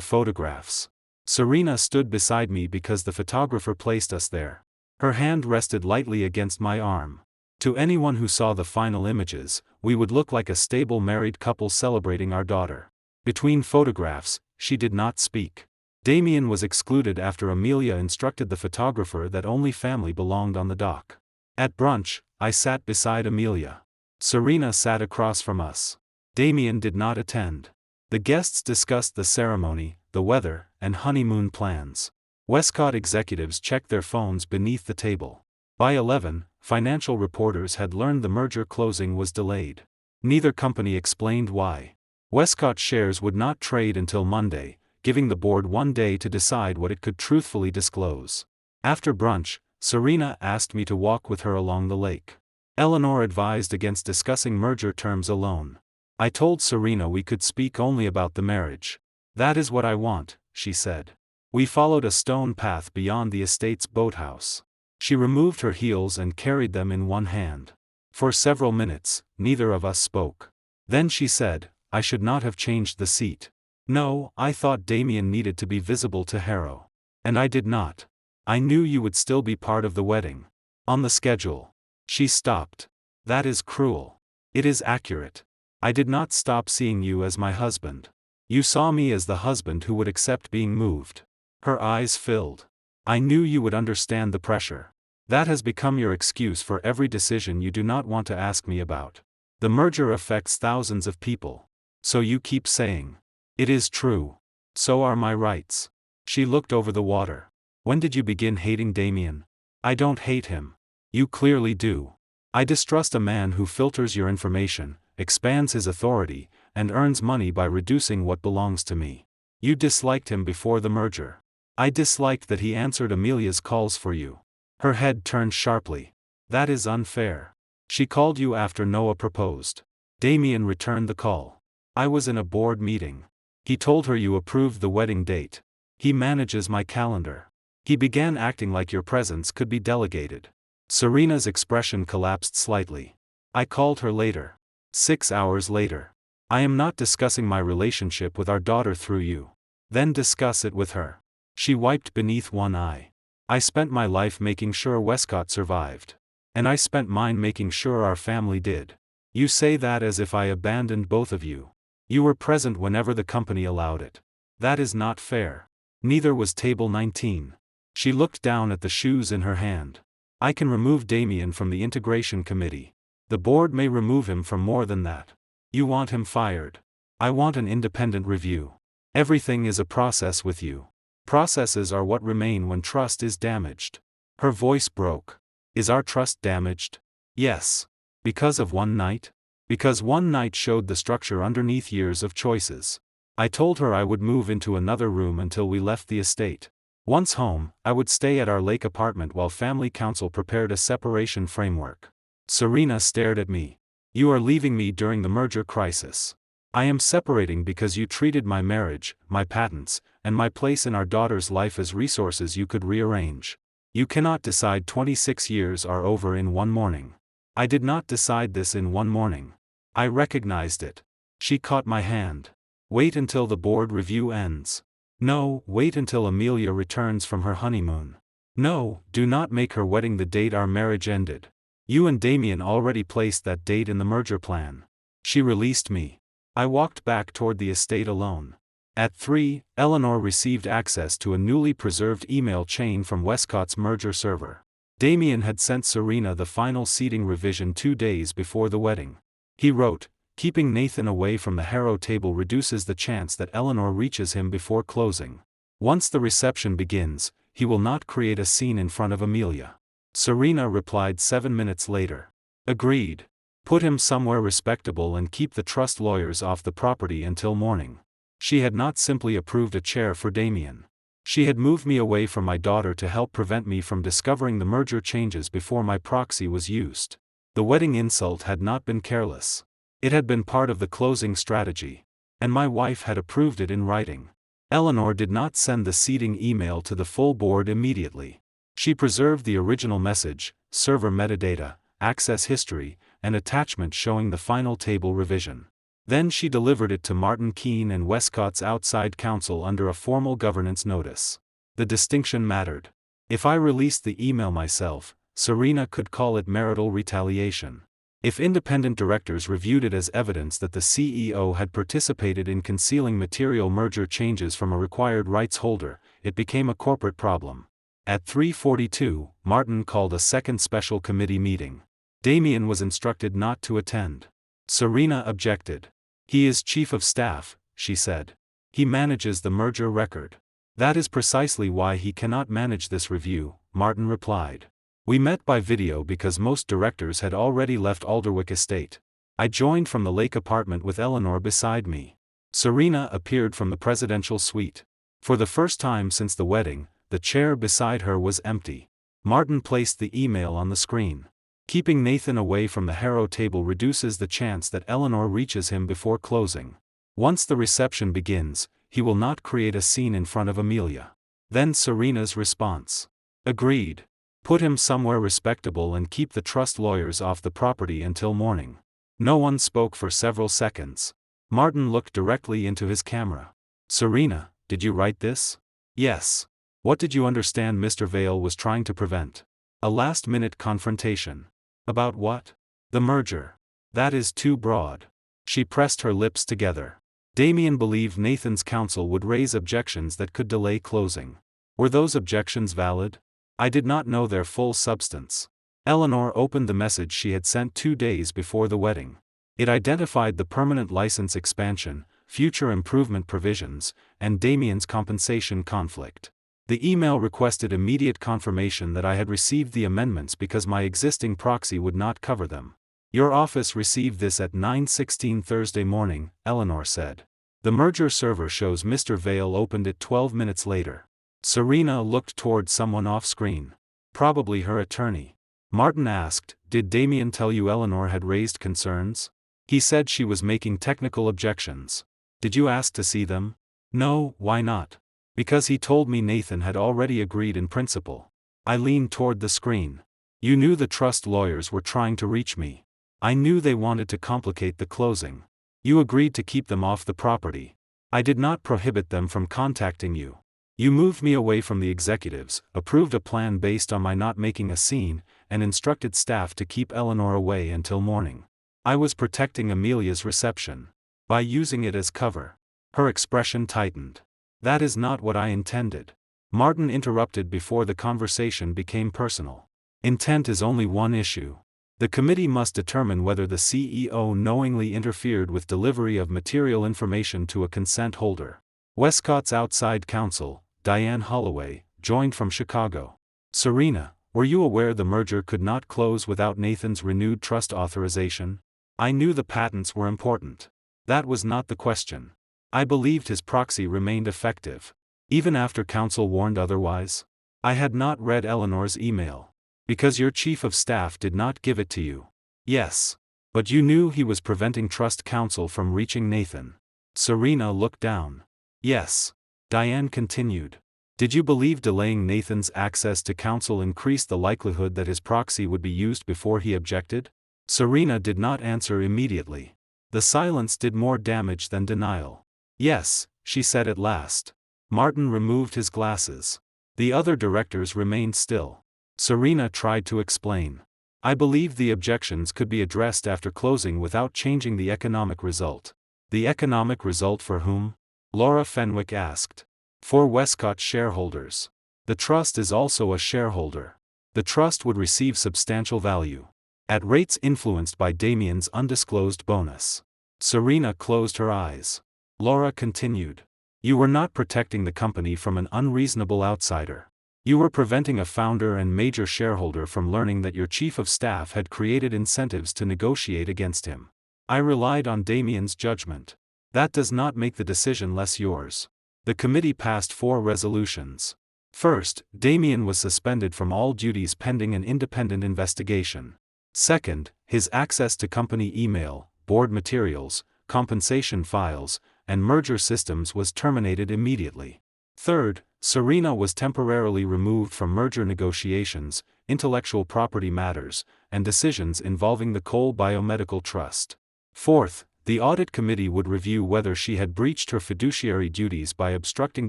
photographs. Serena stood beside me because the photographer placed us there. Her hand rested lightly against my arm. To anyone who saw the final images, we would look like a stable married couple celebrating our daughter. Between photographs, she did not speak. Damien was excluded after Amelia instructed the photographer that only family belonged on the dock. At brunch, I sat beside Amelia. Serena sat across from us. Damien did not attend. The guests discussed the ceremony, the weather, and honeymoon plans. Westcott executives checked their phones beneath the table. By 11, financial reporters had learned the merger closing was delayed. Neither company explained why. Westcott shares would not trade until Monday, giving the board one day to decide what it could truthfully disclose. After brunch, Serena asked me to walk with her along the lake. Eleanor advised against discussing merger terms alone. I told Serena we could speak only about the marriage. "That is what I want," she said. We followed a stone path beyond the estate's boathouse. She removed her heels and carried them in one hand. For several minutes, neither of us spoke. Then she said, "I should not have changed the seat. No, I thought Damien needed to be visible to Harrow. And I did not. I knew you would still be part of the wedding. On the schedule." She stopped. "That is cruel." "It is accurate. I did not stop seeing you as my husband. You saw me as the husband who would accept being moved." Her eyes filled. "I knew you would understand the pressure. That has become your excuse for every decision you do not want to ask me about. The merger affects thousands of people. So you keep saying. It is true. So are my rights." She looked over the water. "When did you begin hating Damien?" "I don't hate him." "You clearly do. I distrust a man who filters your information, expands his authority, and earns money by reducing what belongs to me. You disliked him before the merger." "I disliked that he answered Amelia's calls for you." Her head turned sharply. "That is unfair. She called you after Noah proposed." Damien returned the call. "I was in a board meeting. He told her you approved the wedding date. He manages my calendar. He began acting like your presence could be delegated." Serena's expression collapsed slightly. "I called her later. 6 hours later. I am not discussing my relationship with our daughter through you." "Then discuss it with her." She wiped beneath one eye. "I spent my life making sure Westcott survived. And I spent mine making sure our family did. You say that as if I abandoned both of you. You were present whenever the company allowed it. That is not fair. Neither was Table 19. She looked down at the shoes in her hand. "I can remove Damien from the integration committee. The board may remove him from more than that. You want him fired. I want an independent review. Everything is a process with you. Processes are what remain when trust is damaged." Her voice broke. "Is our trust damaged?" "Yes. Because of one night?" "Because one night showed the structure underneath years of choices. I told her I would move into another room until we left the estate. Once home, I would stay at our lake apartment while family council prepared a separation framework." Serena stared at me. "You are leaving me during the merger crisis. I am separating because you treated my marriage, my patents, and my place in our daughter's life as resources you could rearrange. You cannot decide 26 years are over in one morning. I did not decide this in one morning. I recognized it." She caught my hand. "Wait until the board review ends. No, wait until Amelia returns from her honeymoon. No, do not make her wedding the date our marriage ended. You and Damien already placed that date in the merger plan." She released me. I walked back toward the estate alone. At 3, Eleanor received access to a newly preserved email chain from Westcott's merger server. Damien had sent Serena the final seating revision 2 days before the wedding. He wrote, "Keeping Nathan away from the Harrow table reduces the chance that Eleanor reaches him before closing. Once the reception begins, he will not create a scene in front of Amelia." Serena replied 7 minutes later. "Agreed. Put him somewhere respectable and keep the trust lawyers off the property until morning." She had not simply approved a chair for Damien. She had moved me away from my daughter to help prevent me from discovering the merger changes before my proxy was used. The wedding insult had not been careless. It had been part of the closing strategy. And my wife had approved it in writing. Eleanor did not send the seeding email to the full board immediately. She preserved the original message, server metadata, access history, and attachment showing the final table revision. Then she delivered it to Martin Keene and Westcott's outside counsel under a formal governance notice. The distinction mattered. If I released the email myself, Serena could call it marital retaliation. If independent directors reviewed it as evidence that the CEO had participated in concealing material merger changes from a required rights holder, it became a corporate problem. At 3:42, Martin called a second special committee meeting. Damien was instructed not to attend. Serena objected. "He is chief of staff," she said. "He manages the merger record." "That is precisely why he cannot manage this review," Martin replied. "We met by video because most directors had already left Alderwick Estate. I joined from the lake apartment with Eleanor beside me." Serena appeared from the presidential suite. For the first time since the wedding, the chair beside her was empty. Martin placed the email on the screen. Keeping Nathan away from the Harrow table reduces the chance that Eleanor reaches him before closing. Once the reception begins, he will not create a scene in front of Amelia. Then Serena's response. "Agreed. Put him somewhere respectable and keep the trust lawyers off the property until morning." No one spoke for several seconds. Martin looked directly into his camera. "Serena, did you write this?" "Yes." "What did you understand Mr. Vale was trying to prevent?" "A last-minute confrontation." "About what?" "The merger." "That is too broad." She pressed her lips together. Damien believed Nathan's counsel would raise objections that could delay closing. Were those objections valid? "I did not know their full substance." Eleanor opened the message she had sent 2 days before the wedding. It identified the permanent license expansion, future improvement provisions, and Damien's compensation conflict. The email requested immediate confirmation that I had received the amendments because my existing proxy would not cover them. "Your office received this at 9:16 Thursday morning," Eleanor said. "The merger server shows Mr. Vale opened it 12 minutes later." Serena looked toward someone off-screen. "Probably her attorney." Martin asked, "Did Damien tell you Eleanor had raised concerns?" "He said she was making technical objections." "Did you ask to see them?" "No, why not?" "Because he told me Nathan had already agreed in principle." I leaned toward the screen. "You knew the trust lawyers were trying to reach me." "I knew they wanted to complicate the closing." "You agreed to keep them off the property." "I did not prohibit them from contacting you." "You moved me away from the executives, approved a plan based on my not making a scene, and instructed staff to keep Eleanor away until morning." "I was protecting Amelia's reception. By using it as cover." Her expression tightened. "That is not what I intended." Martin interrupted before the conversation became personal. "Intent is only one issue. The committee must determine whether the CEO knowingly interfered with delivery of material information to a consent holder." Westcott's outside counsel, Diane Holloway, joined from Chicago. "Serena, were you aware the merger could not close without Nathan's renewed trust authorization?" "I knew the patents were important. That was not the question. I believed his proxy remained effective. Even after counsel warned otherwise." "I had not read Eleanor's email." "Because your chief of staff did not give it to you." "Yes. But you knew he was preventing trust counsel from reaching Nathan." Serena looked down. "Yes." Diane continued. "Did you believe delaying Nathan's access to counsel increased the likelihood that his proxy would be used before he objected?" Serena did not answer immediately. The silence did more damage than denial. "Yes," she said at last. Martin removed his glasses. The other directors remained still. Serena tried to explain. "I believed the objections could be addressed after closing without changing the economic result." "The economic result for whom?" Laura Fenwick asked. "For Westcott shareholders. The trust is also a shareholder. The trust would receive substantial value. At rates influenced by Damien's undisclosed bonus." Serena closed her eyes. Laura continued. "You were not protecting the company from an unreasonable outsider. You were preventing a founder and major shareholder from learning that your chief of staff had created incentives to negotiate against him. I relied on Damien's judgment. That does not make the decision less yours." The committee passed 4 resolutions. First, Damien was suspended from all duties pending an independent investigation. Second, his access to company email, board materials, compensation files, and merger systems was terminated immediately. Third, Serena was temporarily removed from merger negotiations, intellectual property matters, and decisions involving the Cole Biomedical Trust. Fourth, the audit committee would review whether she had breached her fiduciary duties by obstructing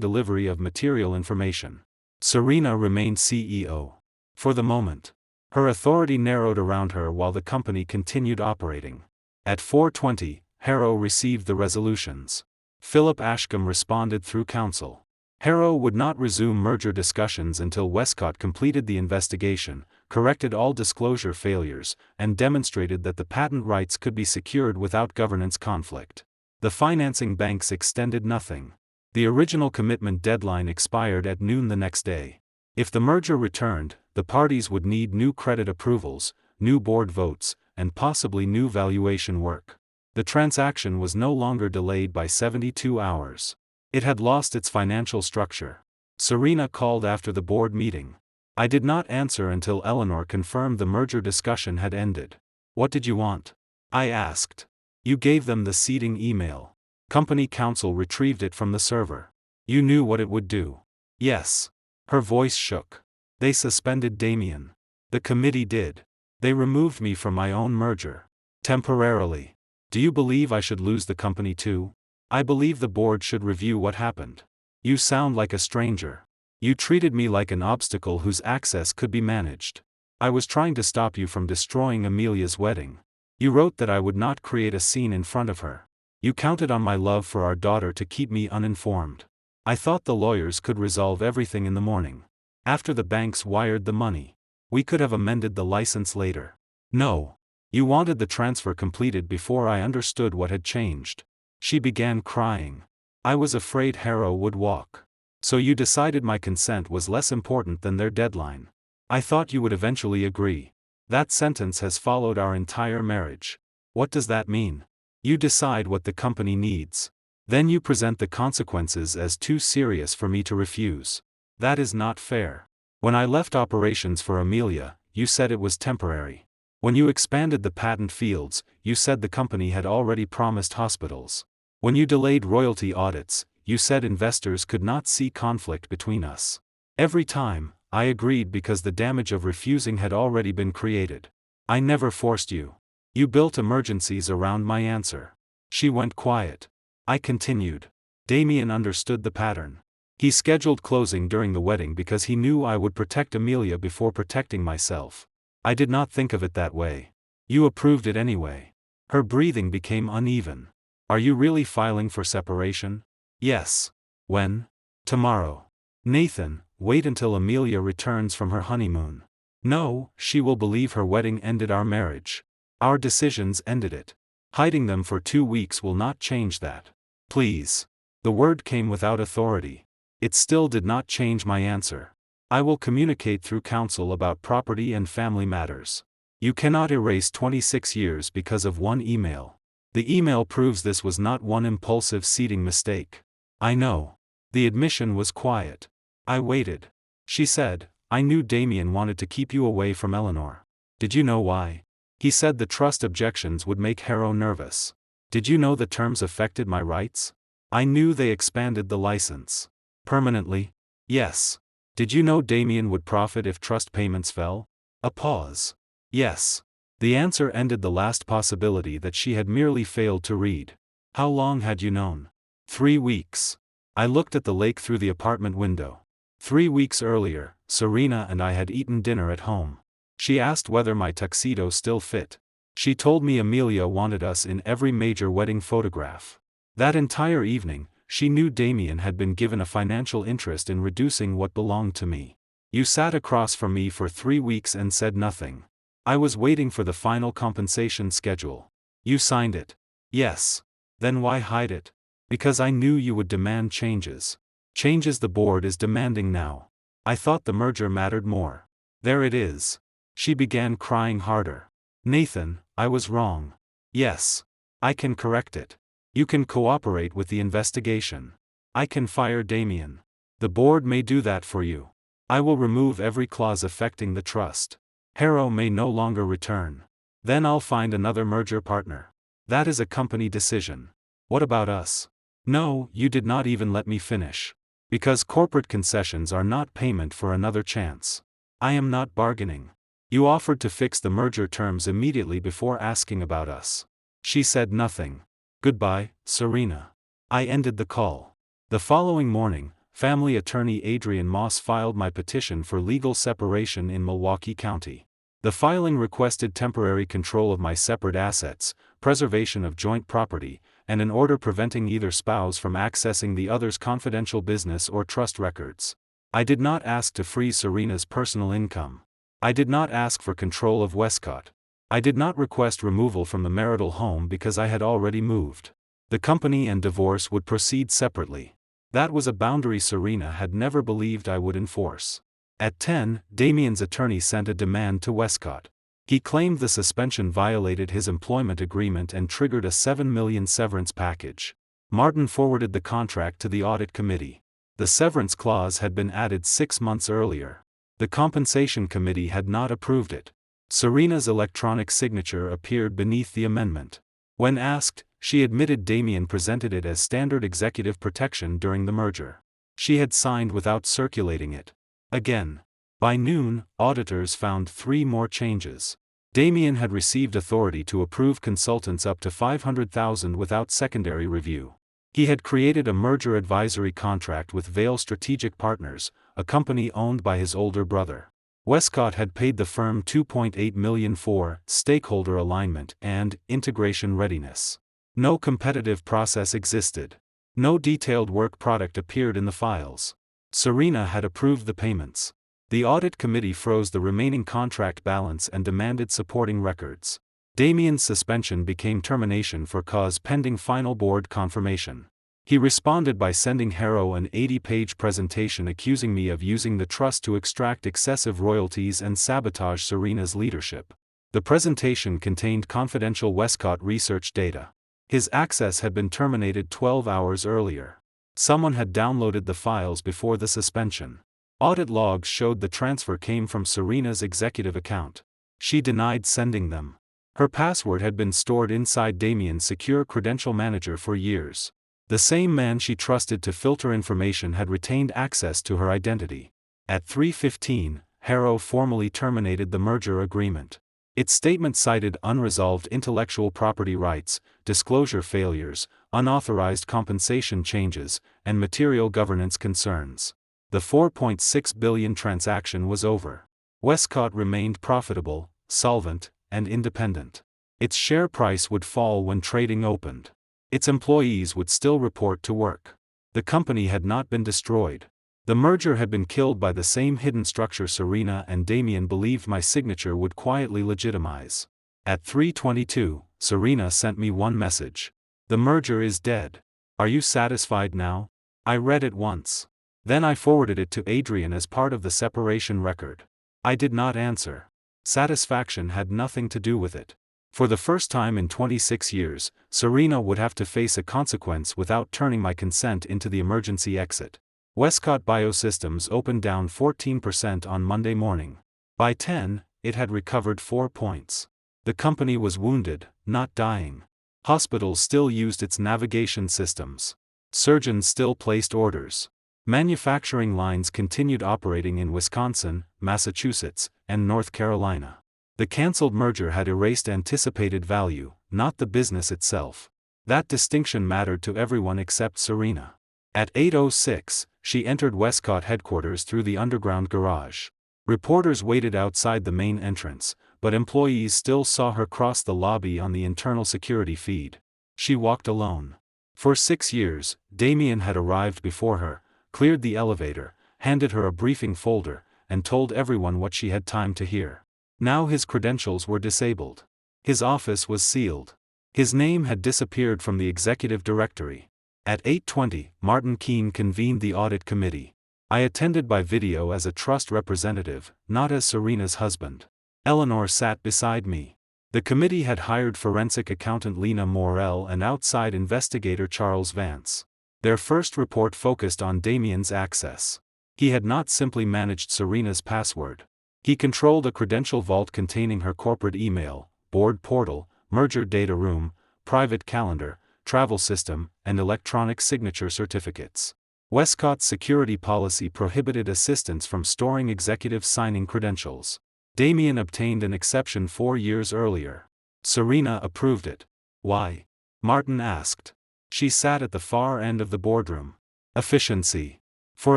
delivery of material information. Serena remained CEO. For the moment, her authority narrowed around her while the company continued operating. At 4:20, Harrow received the resolutions. Philip Ashcombe responded through counsel. Harrow would not resume merger discussions until Westcott completed the investigation, corrected all disclosure failures, and demonstrated that the patent rights could be secured without governance conflict. The financing banks extended nothing. The original commitment deadline expired at noon the next day. If the merger returned, the parties would need new credit approvals, new board votes, and possibly new valuation work. The transaction was no longer delayed by 72 hours. It had lost its financial structure. Serena called after the board meeting. I did not answer until Eleanor confirmed the merger discussion had ended. What did you want? I asked. You gave them the seeding email. Company counsel retrieved it from the server. You knew what it would do. Yes. Her voice shook. They suspended Damien. The committee did. They removed me from my own merger. Temporarily. Do you believe I should lose the company too? I believe the board should review what happened. You sound like a stranger. You treated me like an obstacle whose access could be managed. I was trying to stop you from destroying Amelia's wedding. You wrote that I would not create a scene in front of her. You counted on my love for our daughter to keep me uninformed. I thought the lawyers could resolve everything in the morning. After the banks wired the money. We could have amended the license later. No. You wanted the transfer completed before I understood what had changed. She began crying. I was afraid Harrow would walk. So you decided my consent was less important than their deadline. I thought you would eventually agree. That sentence has followed our entire marriage. What does that mean? You decide what the company needs. Then you present the consequences as too serious for me to refuse. That is not fair. When I left operations for Amelia, you said it was temporary. When you expanded the patent fields, you said the company had already promised hospitals. When you delayed royalty audits, you said investors could not see conflict between us. Every time, I agreed because the damage of refusing had already been created. I never forced you. You built emergencies around my answer. She went quiet. I continued. Damien understood the pattern. He scheduled closing during the wedding because he knew I would protect Amelia before protecting myself. I did not think of it that way. You approved it anyway. Her breathing became uneven. Are you really filing for separation? Yes. When? Tomorrow. Nathan, wait until Amelia returns from her honeymoon. No, she will believe her wedding ended our marriage. Our decisions ended it. Hiding them for 2 weeks will not change that. Please. The word came without authority. It still did not change my answer. I will communicate through counsel about property and family matters. You cannot erase 26 years because of one email. The email proves this was not one impulsive seeding mistake. I know. The admission was quiet. I waited. She said, I knew Damien wanted to keep you away from Eleanor. Did you know why? He said the trust objections would make Harrow nervous. Did you know the terms affected my rights? I knew they expanded the license. Permanently? Yes. Did you know Damien would profit if trust payments fell? A pause. Yes. The answer ended the last possibility that she had merely failed to read. How long had you known? 3 weeks. I looked at the lake through the apartment window. 3 weeks earlier, Serena and I had eaten dinner at home. She asked whether my tuxedo still fit. She told me Amelia wanted us in every major wedding photograph. That entire evening, she knew Damien had been given a financial interest in reducing what belonged to me. You sat across from me for 3 weeks and said nothing. I was waiting for the final compensation schedule. You signed it. Yes. Then why hide it? Because I knew you would demand changes. Changes the board is demanding now. I thought the merger mattered more. There it is. She began crying harder. Nathan, I was wrong. Yes. I can correct it. You can cooperate with the investigation. I can fire Damien. The board may do that for you. I will remove every clause affecting the trust. Harrow may no longer return. Then I'll find another merger partner. That is a company decision. What about us? No, you did not even let me finish. Because corporate concessions are not payment for another chance. I am not bargaining. You offered to fix the merger terms immediately before asking about us. She said nothing. Goodbye, Serena. I ended the call. The following morning, family attorney Adrian Moss filed my petition for legal separation in Milwaukee County. The filing requested temporary control of my separate assets, preservation of joint property, and an order preventing either spouse from accessing the other's confidential business or trust records. I did not ask to freeze Serena's personal income. I did not ask for control of Westcott. I did not request removal from the marital home because I had already moved. The company and divorce would proceed separately. That was a boundary Serena had never believed I would enforce. At 10, Damien's attorney sent a demand to Westcott. He claimed the suspension violated his employment agreement and triggered a $7 million severance package. Martin forwarded the contract to the audit committee. The severance clause had been added 6 months earlier. The compensation committee had not approved it. Serena's electronic signature appeared beneath the amendment. When asked, she admitted Damien presented it as standard executive protection during the merger. She had signed without circulating it. Again. By noon, auditors found 3 more changes. Damien had received authority to approve consultants up to $500,000 without secondary review. He had created a merger advisory contract with Vail Strategic Partners, a company owned by his older brother. Westcott had paid the firm $2.8 million for stakeholder alignment and integration readiness. No competitive process existed. No detailed work product appeared in the files. Serena had approved the payments. The audit committee froze the remaining contract balance and demanded supporting records. Damien's suspension became termination for cause pending final board confirmation. He responded by sending Harrow an 80-page presentation accusing me of using the trust to extract excessive royalties and sabotage Serena's leadership. The presentation contained confidential Westcott research data. His access had been terminated 12 hours earlier. Someone had downloaded the files before the suspension. Audit logs showed the transfer came from Serena's executive account. She denied sending them. Her password had been stored inside Damien's secure credential manager for years. The same man she trusted to filter information had retained access to her identity. At 3:15, Harrow formally terminated the merger agreement. Its statement cited unresolved intellectual property rights, disclosure failures, unauthorized compensation changes, and material governance concerns. The $4.6 billion transaction was over. Westcott remained profitable, solvent, and independent. Its share price would fall when trading opened. Its employees would still report to work. The company had not been destroyed. The merger had been killed by the same hidden structure Serena and Damien believed my signature would quietly legitimize. At 3:22, Serena sent me one message. The merger is dead. Are you satisfied now? I read it once. Then I forwarded it to Adrian as part of the separation record. I did not answer. Satisfaction had nothing to do with it. For the first time in 26 years, Serena would have to face a consequence without turning my consent into the emergency exit. Westcott Biosystems opened down 14% on Monday morning. By 10, it had recovered 4 points. The company was wounded, not dying. Hospitals still used its navigation systems. Surgeons still placed orders. Manufacturing lines continued operating in Wisconsin, Massachusetts, and North Carolina. The cancelled merger had erased anticipated value, not the business itself. That distinction mattered to everyone except Serena. At 8:06, she entered Westcott headquarters through the underground garage. Reporters waited outside the main entrance, but employees still saw her cross the lobby on the internal security feed. She walked alone. For 6 years, Damien had arrived before her, cleared the elevator, handed her a briefing folder, and told everyone what she had time to hear. Now his credentials were disabled. His office was sealed. His name had disappeared from the executive directory. At 8:20, Martin Keene convened the audit committee. I attended by video as a trust representative, not as Serena's husband. Eleanor sat beside me. The committee had hired forensic accountant Lena Morell and outside investigator Charles Vance. Their first report focused on Damien's access. He had not simply managed Serena's password. He controlled a credential vault containing her corporate email, board portal, merger data room, private calendar, travel system, and electronic signature certificates. Westcott's security policy prohibited assistants from storing executive signing credentials. Damien obtained an exception 4 years earlier. Serena approved it. Why? Martin asked. She sat at the far end of the boardroom. Efficiency. For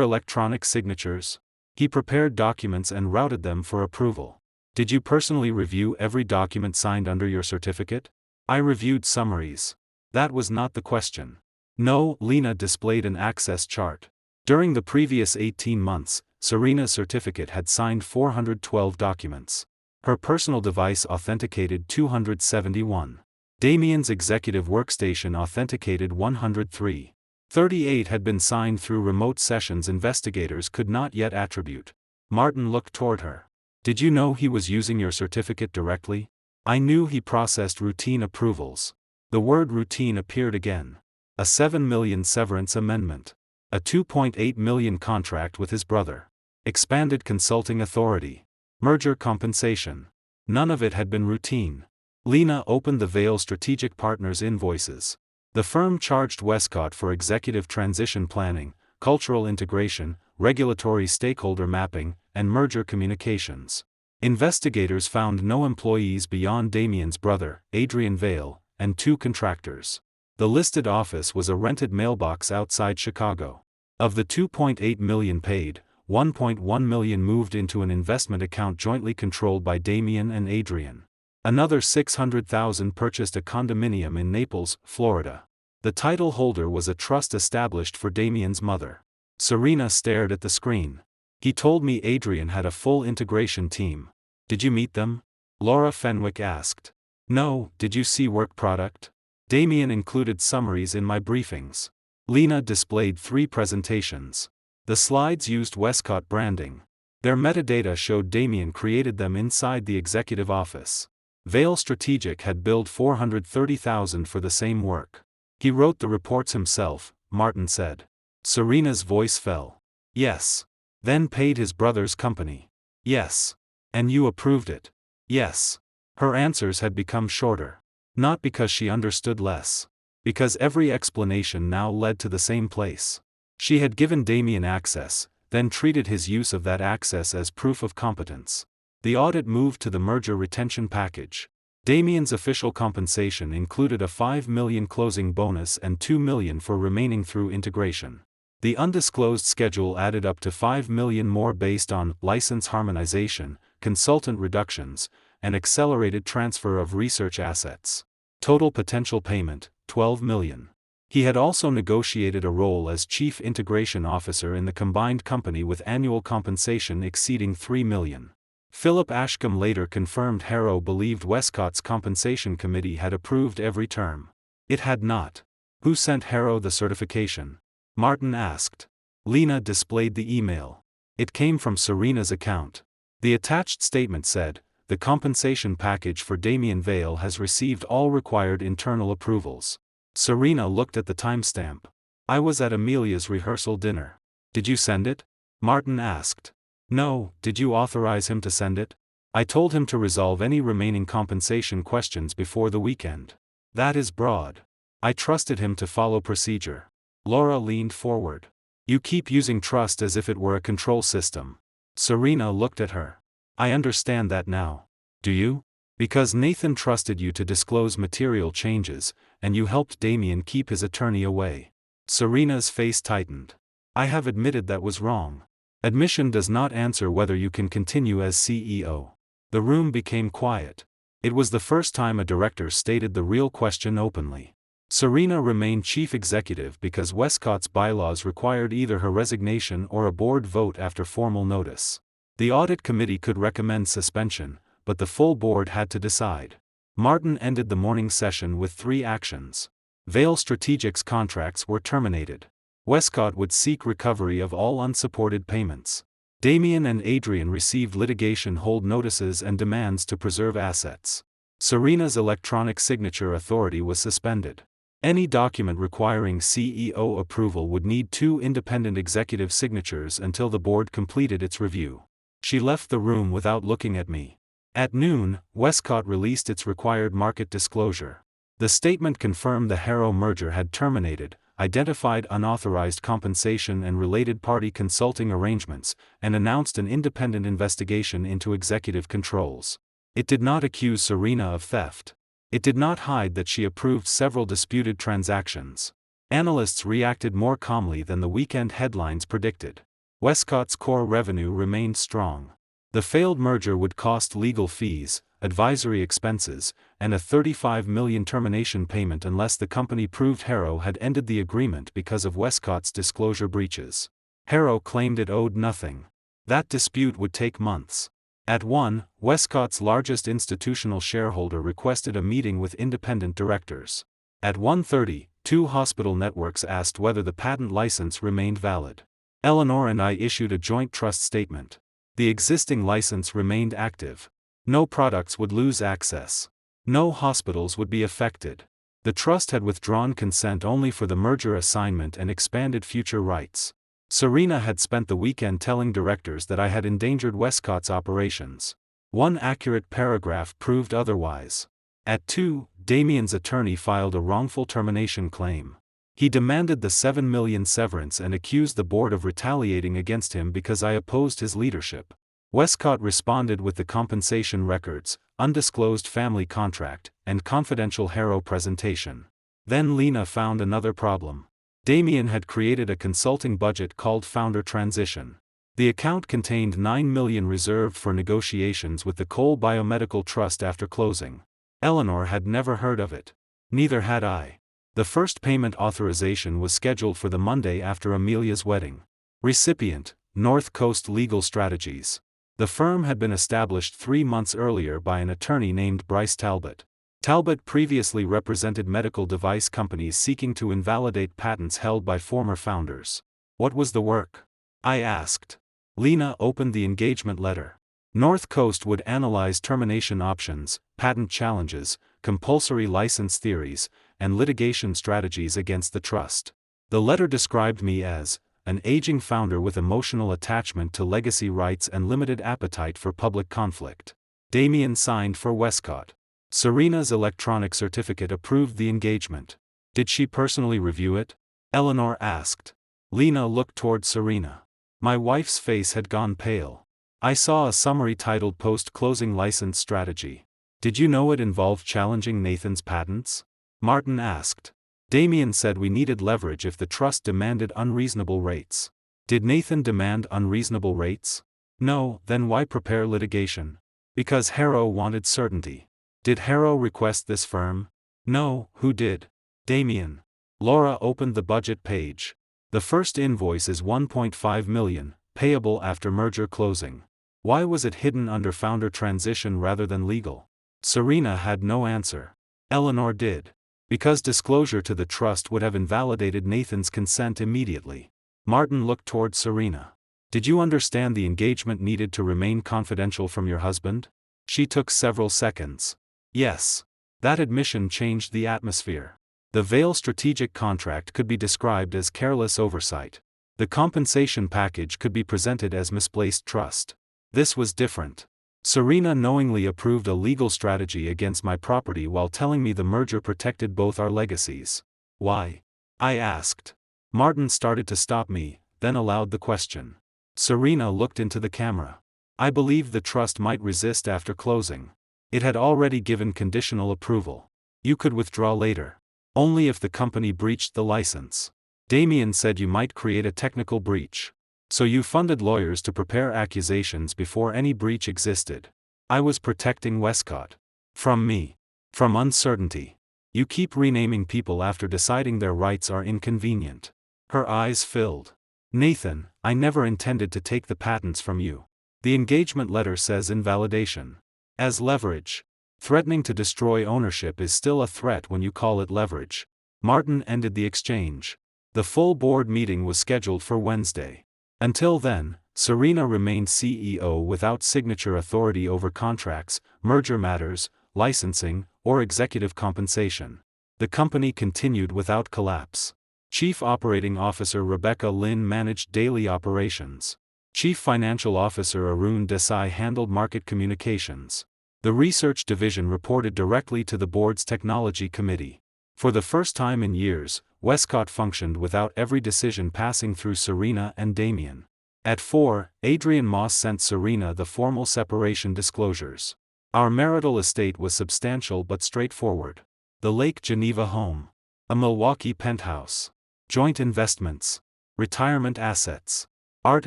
electronic signatures? He prepared documents and routed them for approval. Did you personally review every document signed under your certificate? I reviewed summaries. That was not the question. No, Lena displayed an access chart. During the previous 18 months, Serena's certificate had signed 412 documents. Her personal device authenticated 271. Damien's executive workstation authenticated 103. 38 had been signed through remote sessions investigators could not yet attribute. Martin looked toward her. Did you know he was using your certificate directly? I knew he processed routine approvals. The word routine appeared again. A $7 million severance amendment. A $2.8 million contract with his brother. Expanded consulting authority. Merger compensation. None of it had been routine. Lena opened the Vail Strategic Partners invoices. The firm charged Westcott for executive transition planning, cultural integration, regulatory stakeholder mapping, and merger communications. Investigators found no employees beyond Damien's brother, Adrian Vail, and 2 contractors. The listed office was a rented mailbox outside Chicago. Of the $2.8 million paid, $1.1 million moved into an investment account jointly controlled by Damien and Adrian. Another $600,000 purchased a condominium in Naples, Florida. The title holder was a trust established for Damien's mother. Serena stared at the screen. He told me Adrian had a full integration team. Did you meet them? Laura Fenwick asked. No, did you see work product? Damien included summaries in my briefings. Lena displayed 3 presentations. The slides used Westcott branding. Their metadata showed Damien created them inside the executive office. Vail Strategic had billed $430,000 for the same work. He wrote the reports himself, Martin said. Serena's voice fell. Yes. Then paid his brother's company. Yes. And you approved it. Yes. Her answers had become shorter. Not because she understood less. Because every explanation now led to the same place. She had given Damien access, then treated his use of that access as proof of competence. The audit moved to the merger retention package. Damien's official compensation included a $5 million closing bonus and $2 million for remaining through integration. The undisclosed schedule added up to $5 million more based on license harmonization, consultant reductions, and accelerated transfer of research assets. Total potential payment, $12 million. He had also negotiated a role as Chief Integration Officer in the combined company with annual compensation exceeding $3 million. Philip Ashcombe later confirmed Harrow believed Westcott's compensation committee had approved every term. It had not. Who sent Harrow the certification? Martin asked. Lena displayed the email. It came from Serena's account. The attached statement said, the compensation package for Damien Vail has received all required internal approvals. Serena looked at the timestamp. I was at Amelia's rehearsal dinner. Did you send it? Martin asked. No, did you authorize him to send it? I told him to resolve any remaining compensation questions before the weekend. That is broad. I trusted him to follow procedure. Laura leaned forward. You keep using trust as if it were a control system. Serena looked at her. I understand that now. Do you? Because Nathan trusted you to disclose material changes, and you helped Damien keep his attorney away. Serena's face tightened. I have admitted that was wrong. Admission does not answer whether you can continue as CEO. The room became quiet. It was the first time a director stated the real question openly. Serena remained chief executive because Westcott's bylaws required either her resignation or a board vote after formal notice. The audit committee could recommend suspension, but the full board had to decide. Martin ended the morning session with 3 actions. Vail Strategic's contracts were terminated. Westcott would seek recovery of all unsupported payments. Damien and Adrian received litigation hold notices and demands to preserve assets. Serena's electronic signature authority was suspended. Any document requiring CEO approval would need 2 independent executive signatures until the board completed its review. She left the room without looking at me. At noon, Westcott released its required market disclosure. The statement confirmed the Harrow merger had terminated, identified unauthorized compensation and related party consulting arrangements, and announced an independent investigation into executive controls. It did not accuse Serena of theft. It did not hide that she approved several disputed transactions. Analysts reacted more calmly than the weekend headlines predicted. Westcott's core revenue remained strong. The failed merger would cost legal fees, advisory expenses, and a $35 million termination payment unless the company proved Harrow had ended the agreement because of Westcott's disclosure breaches. Harrow claimed it owed nothing. That dispute would take months. At 1, Westcott's largest institutional shareholder requested a meeting with independent directors. At 1:30, 2 hospital networks asked whether the patent license remained valid. Eleanor and I issued a joint trust statement. The existing license remained active. No products would lose access. No hospitals would be affected. The trust had withdrawn consent only for the merger assignment and expanded future rights. Serena had spent the weekend telling directors that I had endangered Westcott's operations. One accurate paragraph proved otherwise. At 2, Damien's attorney filed a wrongful termination claim. He demanded the $7 million severance and accused the board of retaliating against him because I opposed his leadership. Westcott responded with the compensation records, undisclosed family contract, and confidential Harrow presentation. Then Lena found another problem. Damien had created a consulting budget called Founder Transition. The account contained $9 million reserved for negotiations with the Cole Biomedical Trust after closing. Eleanor had never heard of it. Neither had I. The first payment authorization was scheduled for the Monday after Amelia's wedding. Recipient, North Coast Legal Strategies. The firm had been established 3 months earlier by an attorney named Bryce Talbot. Talbot previously represented medical device companies seeking to invalidate patents held by former founders. What was the work? I asked. Lena opened the engagement letter. North Coast would analyze termination options, patent challenges, compulsory license theories, and litigation strategies against the trust. The letter described me as an aging founder with emotional attachment to legacy rights and limited appetite for public conflict. Damien signed for Westcott. Serena's electronic certificate approved the engagement. Did she personally review it? Eleanor asked. Lena looked toward Serena. My wife's face had gone pale. I saw a summary titled Post-Closing License Strategy. Did you know it involved challenging Nathan's patents? Martin asked. Damien said we needed leverage if the trust demanded unreasonable rates. Did Nathan demand unreasonable rates? No, then why prepare litigation? Because Harrow wanted certainty. Did Harrow request this firm? No, who did? Damien. Laura opened the budget page. The first invoice is $1.5 million, payable after merger closing. Why was it hidden under founder transition rather than legal? Serena had no answer. Eleanor did. Because disclosure to the trust would have invalidated Nathan's consent immediately. Martin looked toward Serena. Did you understand the engagement needed to remain confidential from your husband? She took several seconds. Yes. That admission changed the atmosphere. The Vail strategic contract could be described as careless oversight. The compensation package could be presented as misplaced trust. This was different. Serena knowingly approved a legal strategy against my property while telling me the merger protected both our legacies. Why? I asked. Martin started to stop me, then allowed the question. Serena looked into the camera. I believed the trust might resist after closing. It had already given conditional approval. You could withdraw later. Only if the company breached the license. Damien said you might create a technical breach. So you funded lawyers to prepare accusations before any breach existed. I was protecting Westcott. From me. From uncertainty. You keep renaming people after deciding their rights are inconvenient. Her eyes filled. Nathan, I never intended to take the patents from you. The engagement letter says invalidation. As leverage. Threatening to destroy ownership is still a threat when you call it leverage. Martin ended the exchange. The full board meeting was scheduled for Wednesday. Until then, Serena remained CEO without signature authority over contracts, merger matters, licensing, or executive compensation. The company continued without collapse. Chief Operating Officer Rebecca Lynn managed daily operations. Chief Financial Officer Arun Desai handled market communications. The research division reported directly to the board's technology committee. For the first time in years, Westcott functioned without every decision passing through Serena and Damien. At 4, Adrian Moss sent Serena the formal separation disclosures. Our marital estate was substantial but straightforward. The Lake Geneva home. A Milwaukee penthouse. Joint investments. Retirement assets. Art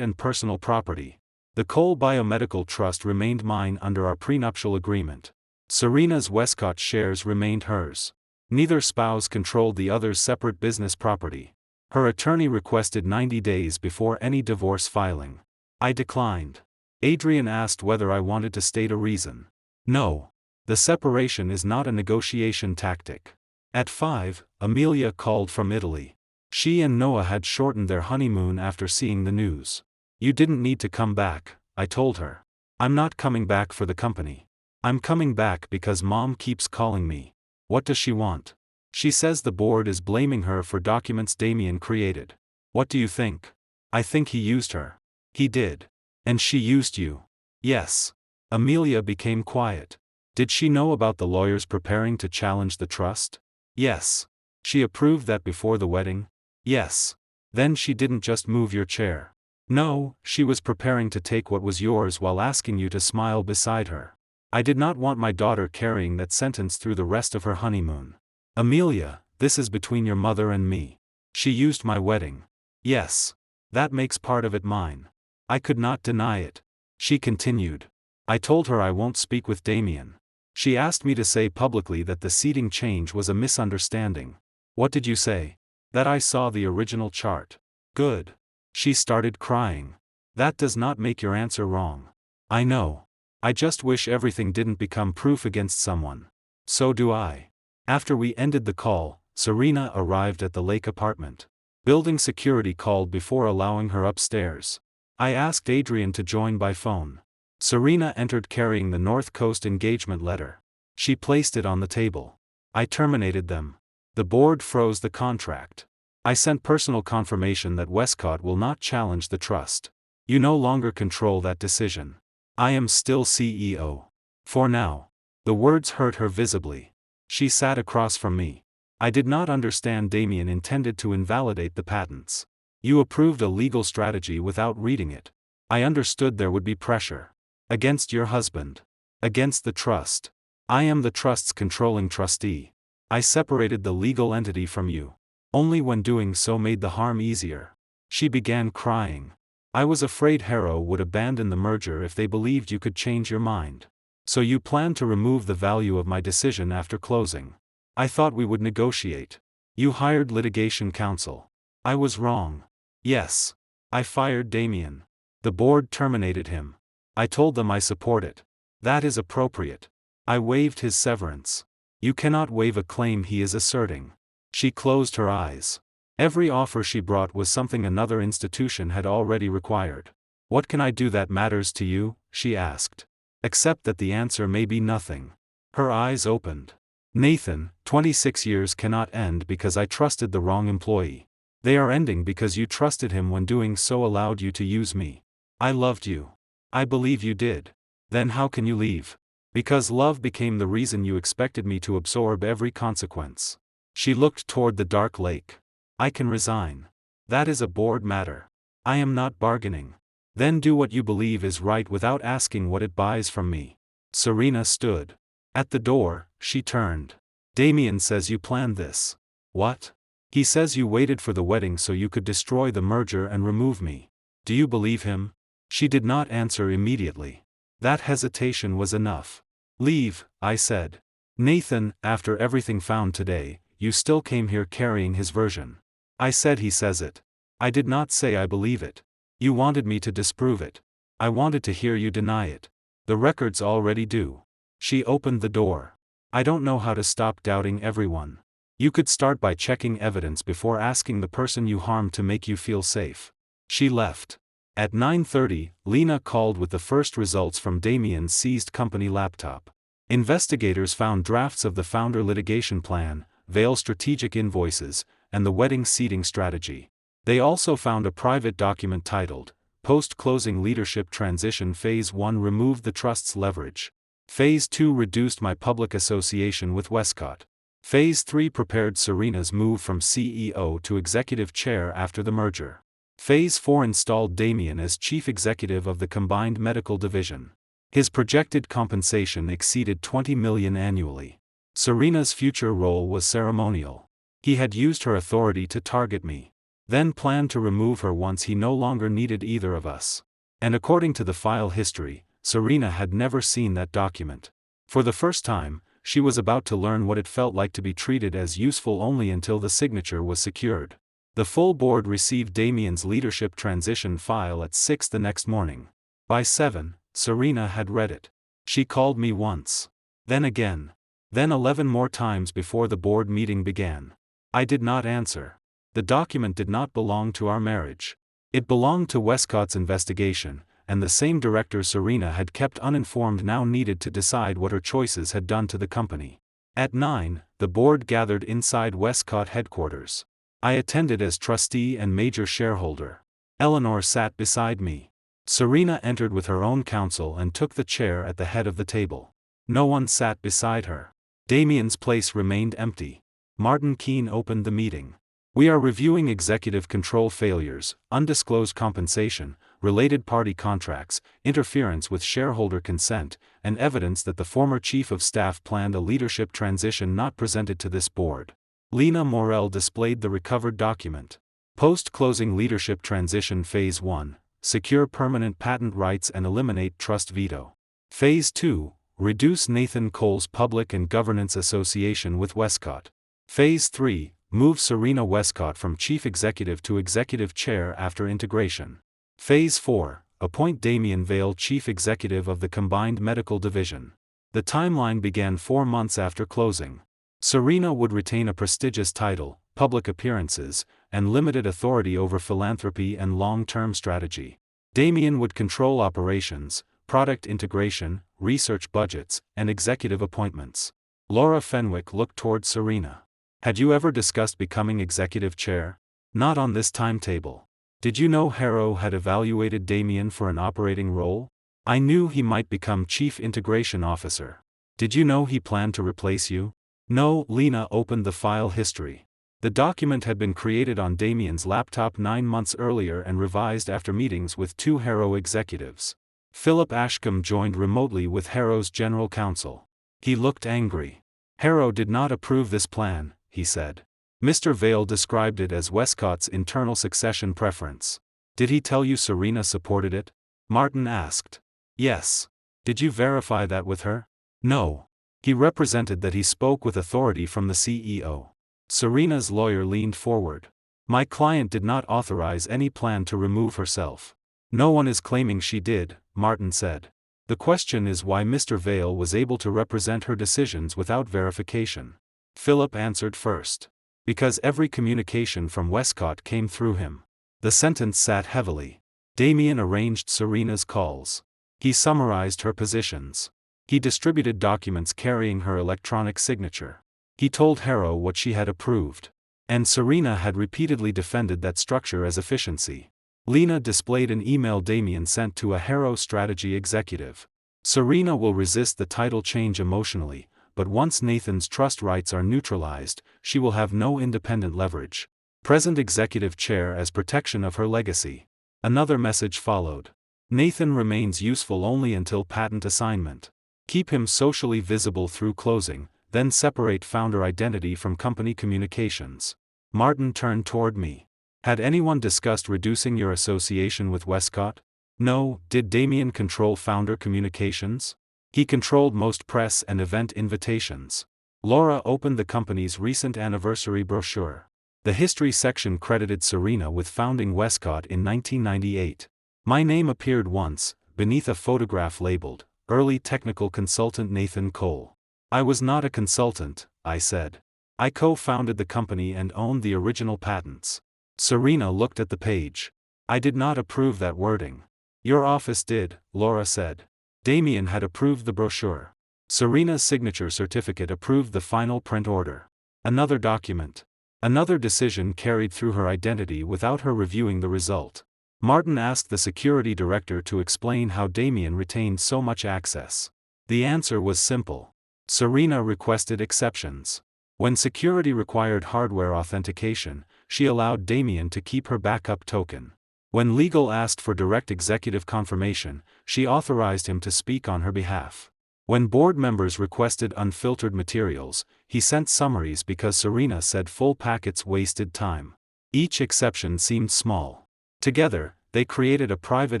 and personal property. The Cole Biomedical Trust remained mine under our prenuptial agreement. Serena's Westcott shares remained hers. Neither spouse controlled the other's separate business property. Her attorney requested 90 days before any divorce filing. I declined. Adrian asked whether I wanted to state a reason. No. The separation is not a negotiation tactic. At 5, Amelia called from Italy. She and Noah had shortened their honeymoon after seeing the news. You didn't need to come back, I told her. I'm not coming back for the company. I'm coming back because Mom keeps calling me. What does she want? She says the board is blaming her for documents Damien created. What do you think? I think he used her. He did. And she used you. Yes. Amelia became quiet. Did she know about the lawyers preparing to challenge the trust? Yes. She approved that before the wedding? Yes. Then she didn't just move your chair. No, she was preparing to take what was yours while asking you to smile beside her. I did not want my daughter carrying that sentence through the rest of her honeymoon. Amelia, this is between your mother and me. She used my wedding. Yes. That makes part of it mine. I could not deny it. She continued. I told her I won't speak with Damien. She asked me to say publicly that the seating change was a misunderstanding. What did you say? That I saw the original chart. Good. She started crying. That does not make your answer wrong. I know. I just wish everything didn't become proof against someone. So do I. After we ended the call, Serena arrived at the Lake apartment. Building security called before allowing her upstairs. I asked Adrian to join by phone. Serena entered carrying the North Coast engagement letter. She placed it on the table. I terminated them. The board froze the contract. I sent personal confirmation that Westcott will not challenge the trust. You no longer control that decision. I am still CEO. For now. The words hurt her visibly. She sat across from me. I did not understand Damien intended to invalidate the patents. You approved a legal strategy without reading it. I understood there would be pressure. Against your husband. Against the trust. I am the trust's controlling trustee. I separated the legal entity from you. Only when doing so made the harm easier. She began crying. I was afraid Harrow would abandon the merger if they believed you could change your mind. So you planned to remove the value of my decision after closing. I thought we would negotiate. You hired litigation counsel. I was wrong. Yes. I fired Damien. The board terminated him. I told them I support it. That is appropriate. I waived his severance. You cannot waive a claim he is asserting. She closed her eyes. Every offer she brought was something another institution had already required. What can I do that matters to you? She asked. Except that the answer may be nothing. Her eyes opened. Nathan, 26 years cannot end because I trusted the wrong employee. They are ending because you trusted him when doing so allowed you to use me. I loved you. I believe you did. Then how can you leave? Because love became the reason you expected me to absorb every consequence. She looked toward the dark lake. I can resign. That is a board matter. I am not bargaining. Then do what you believe is right without asking what it buys from me. Serena stood. At the door, she turned. Damien says you planned this. What? He says you waited for the wedding so you could destroy the merger and remove me. Do you believe him? She did not answer immediately. That hesitation was enough. Leave, I said. Nathan, after everything found today, you still came here carrying his version. I said he says it. I did not say I believe it. You wanted me to disprove it. I wanted to hear you deny it. The records already do. She opened the door. I don't know how to stop doubting everyone. You could start by checking evidence before asking the person you harmed to make you feel safe. She left. At 9:30, Lena called with the first results from Damien's seized company laptop. Investigators found drafts of the founder litigation plan, Vail strategic invoices, and the wedding seating strategy. They also found a private document titled, Post-Closing Leadership Transition Phase 1 Removed the Trust's Leverage. Phase 2 reduced my public association with Westcott. Phase 3 prepared Serena's move from CEO to executive chair after the merger. Phase 4 installed Damien as chief executive of the combined medical division. His projected compensation exceeded $20 million annually. Serena's future role was ceremonial. He had used her authority to target me, then planned to remove her once he no longer needed either of us. And according to the file history, Serena had never seen that document. For the first time, she was about to learn what it felt like to be treated as useful only until the signature was secured. The full board received Damien's leadership transition file at 6 the next morning. By 7, Serena had read it. She called me once. Then again. Then 11 more times before the board meeting began. I did not answer. The document did not belong to our marriage. It belonged to Westcott's investigation, and the same director Serena had kept uninformed now needed to decide what her choices had done to the company. At 9, the board gathered inside Westcott headquarters. I attended as trustee and major shareholder. Eleanor sat beside me. Serena entered with her own counsel and took the chair at the head of the table. No one sat beside her. Damien's place remained empty. Martin Keene opened the meeting. We are reviewing executive control failures, undisclosed compensation, related party contracts, interference with shareholder consent, and evidence that the former chief of staff planned a leadership transition not presented to this board. Lena Morel displayed the recovered document. Post-closing leadership transition Phase 1, secure permanent patent rights and eliminate trust veto. Phase 2, reduce Nathan Cole's public and governance association with Westcott. Phase 3, move Serena Westcott from chief executive to executive chair after integration. Phase 4, appoint Damien Vail chief executive of the combined medical division. The timeline began 4 months after closing. Serena would retain a prestigious title, public appearances, and limited authority over philanthropy and long-term strategy. Damien would control operations, product integration, research budgets, and executive appointments. Laura Fenwick looked toward Serena. Had you ever discussed becoming executive chair? Not on this timetable. Did you know Harrow had evaluated Damien for an operating role? I knew he might become chief integration officer. Did you know he planned to replace you? No. Lena opened the file history. The document had been created on Damien's laptop 9 months earlier and revised after meetings with 2 Harrow executives. Philip Ashcombe joined remotely with Harrow's general counsel. He looked angry. Harrow did not approve this plan, he said. Mr. Vail described it as Westcott's internal succession preference. Did he tell you Serena supported it? Martin asked. Yes. Did you verify that with her? No. He represented that he spoke with authority from the CEO. Serena's lawyer leaned forward. My client did not authorize any plan to remove herself. No one is claiming she did, Martin said. The question is why Mr. Vail was able to represent her decisions without verification. Philip answered first. Because every communication from Westcott came through him. The sentence sat heavily. Damien arranged Serena's calls. He summarized her positions. He distributed documents carrying her electronic signature. He told Harrow what she had approved. And Serena had repeatedly defended that structure as efficiency. Lena displayed an email Damien sent to a Harrow strategy executive. Serena will resist the title change emotionally, but once Nathan's trust rights are neutralized, she will have no independent leverage. Present executive chair as protection of her legacy. Another message followed. Nathan remains useful only until patent assignment. Keep him socially visible through closing, then separate founder identity from company communications. Martin turned toward me. Had anyone discussed reducing your association with Westcott? No. Did Damien control founder communications? He controlled most press and event invitations. Laura opened the company's recent anniversary brochure. The history section credited Serena with founding Westcott in 1998. My name appeared once, beneath a photograph labeled, Early Technical Consultant Nathan Cole. I was not a consultant, I said. I co-founded the company and owned the original patents. Serena looked at the page. I did not approve that wording. Your office did, Laura said. Damien had approved the brochure. Serena's signature certificate approved the final print order. Another document. Another decision carried through her identity without her reviewing the result. Martin asked the security director to explain how Damien retained so much access. The answer was simple. Serena requested exceptions. When security required hardware authentication, she allowed Damien to keep her backup token. When legal asked for direct executive confirmation, she authorized him to speak on her behalf. When board members requested unfiltered materials, he sent summaries because Serena said full packets wasted time. Each exception seemed small. Together, they created a private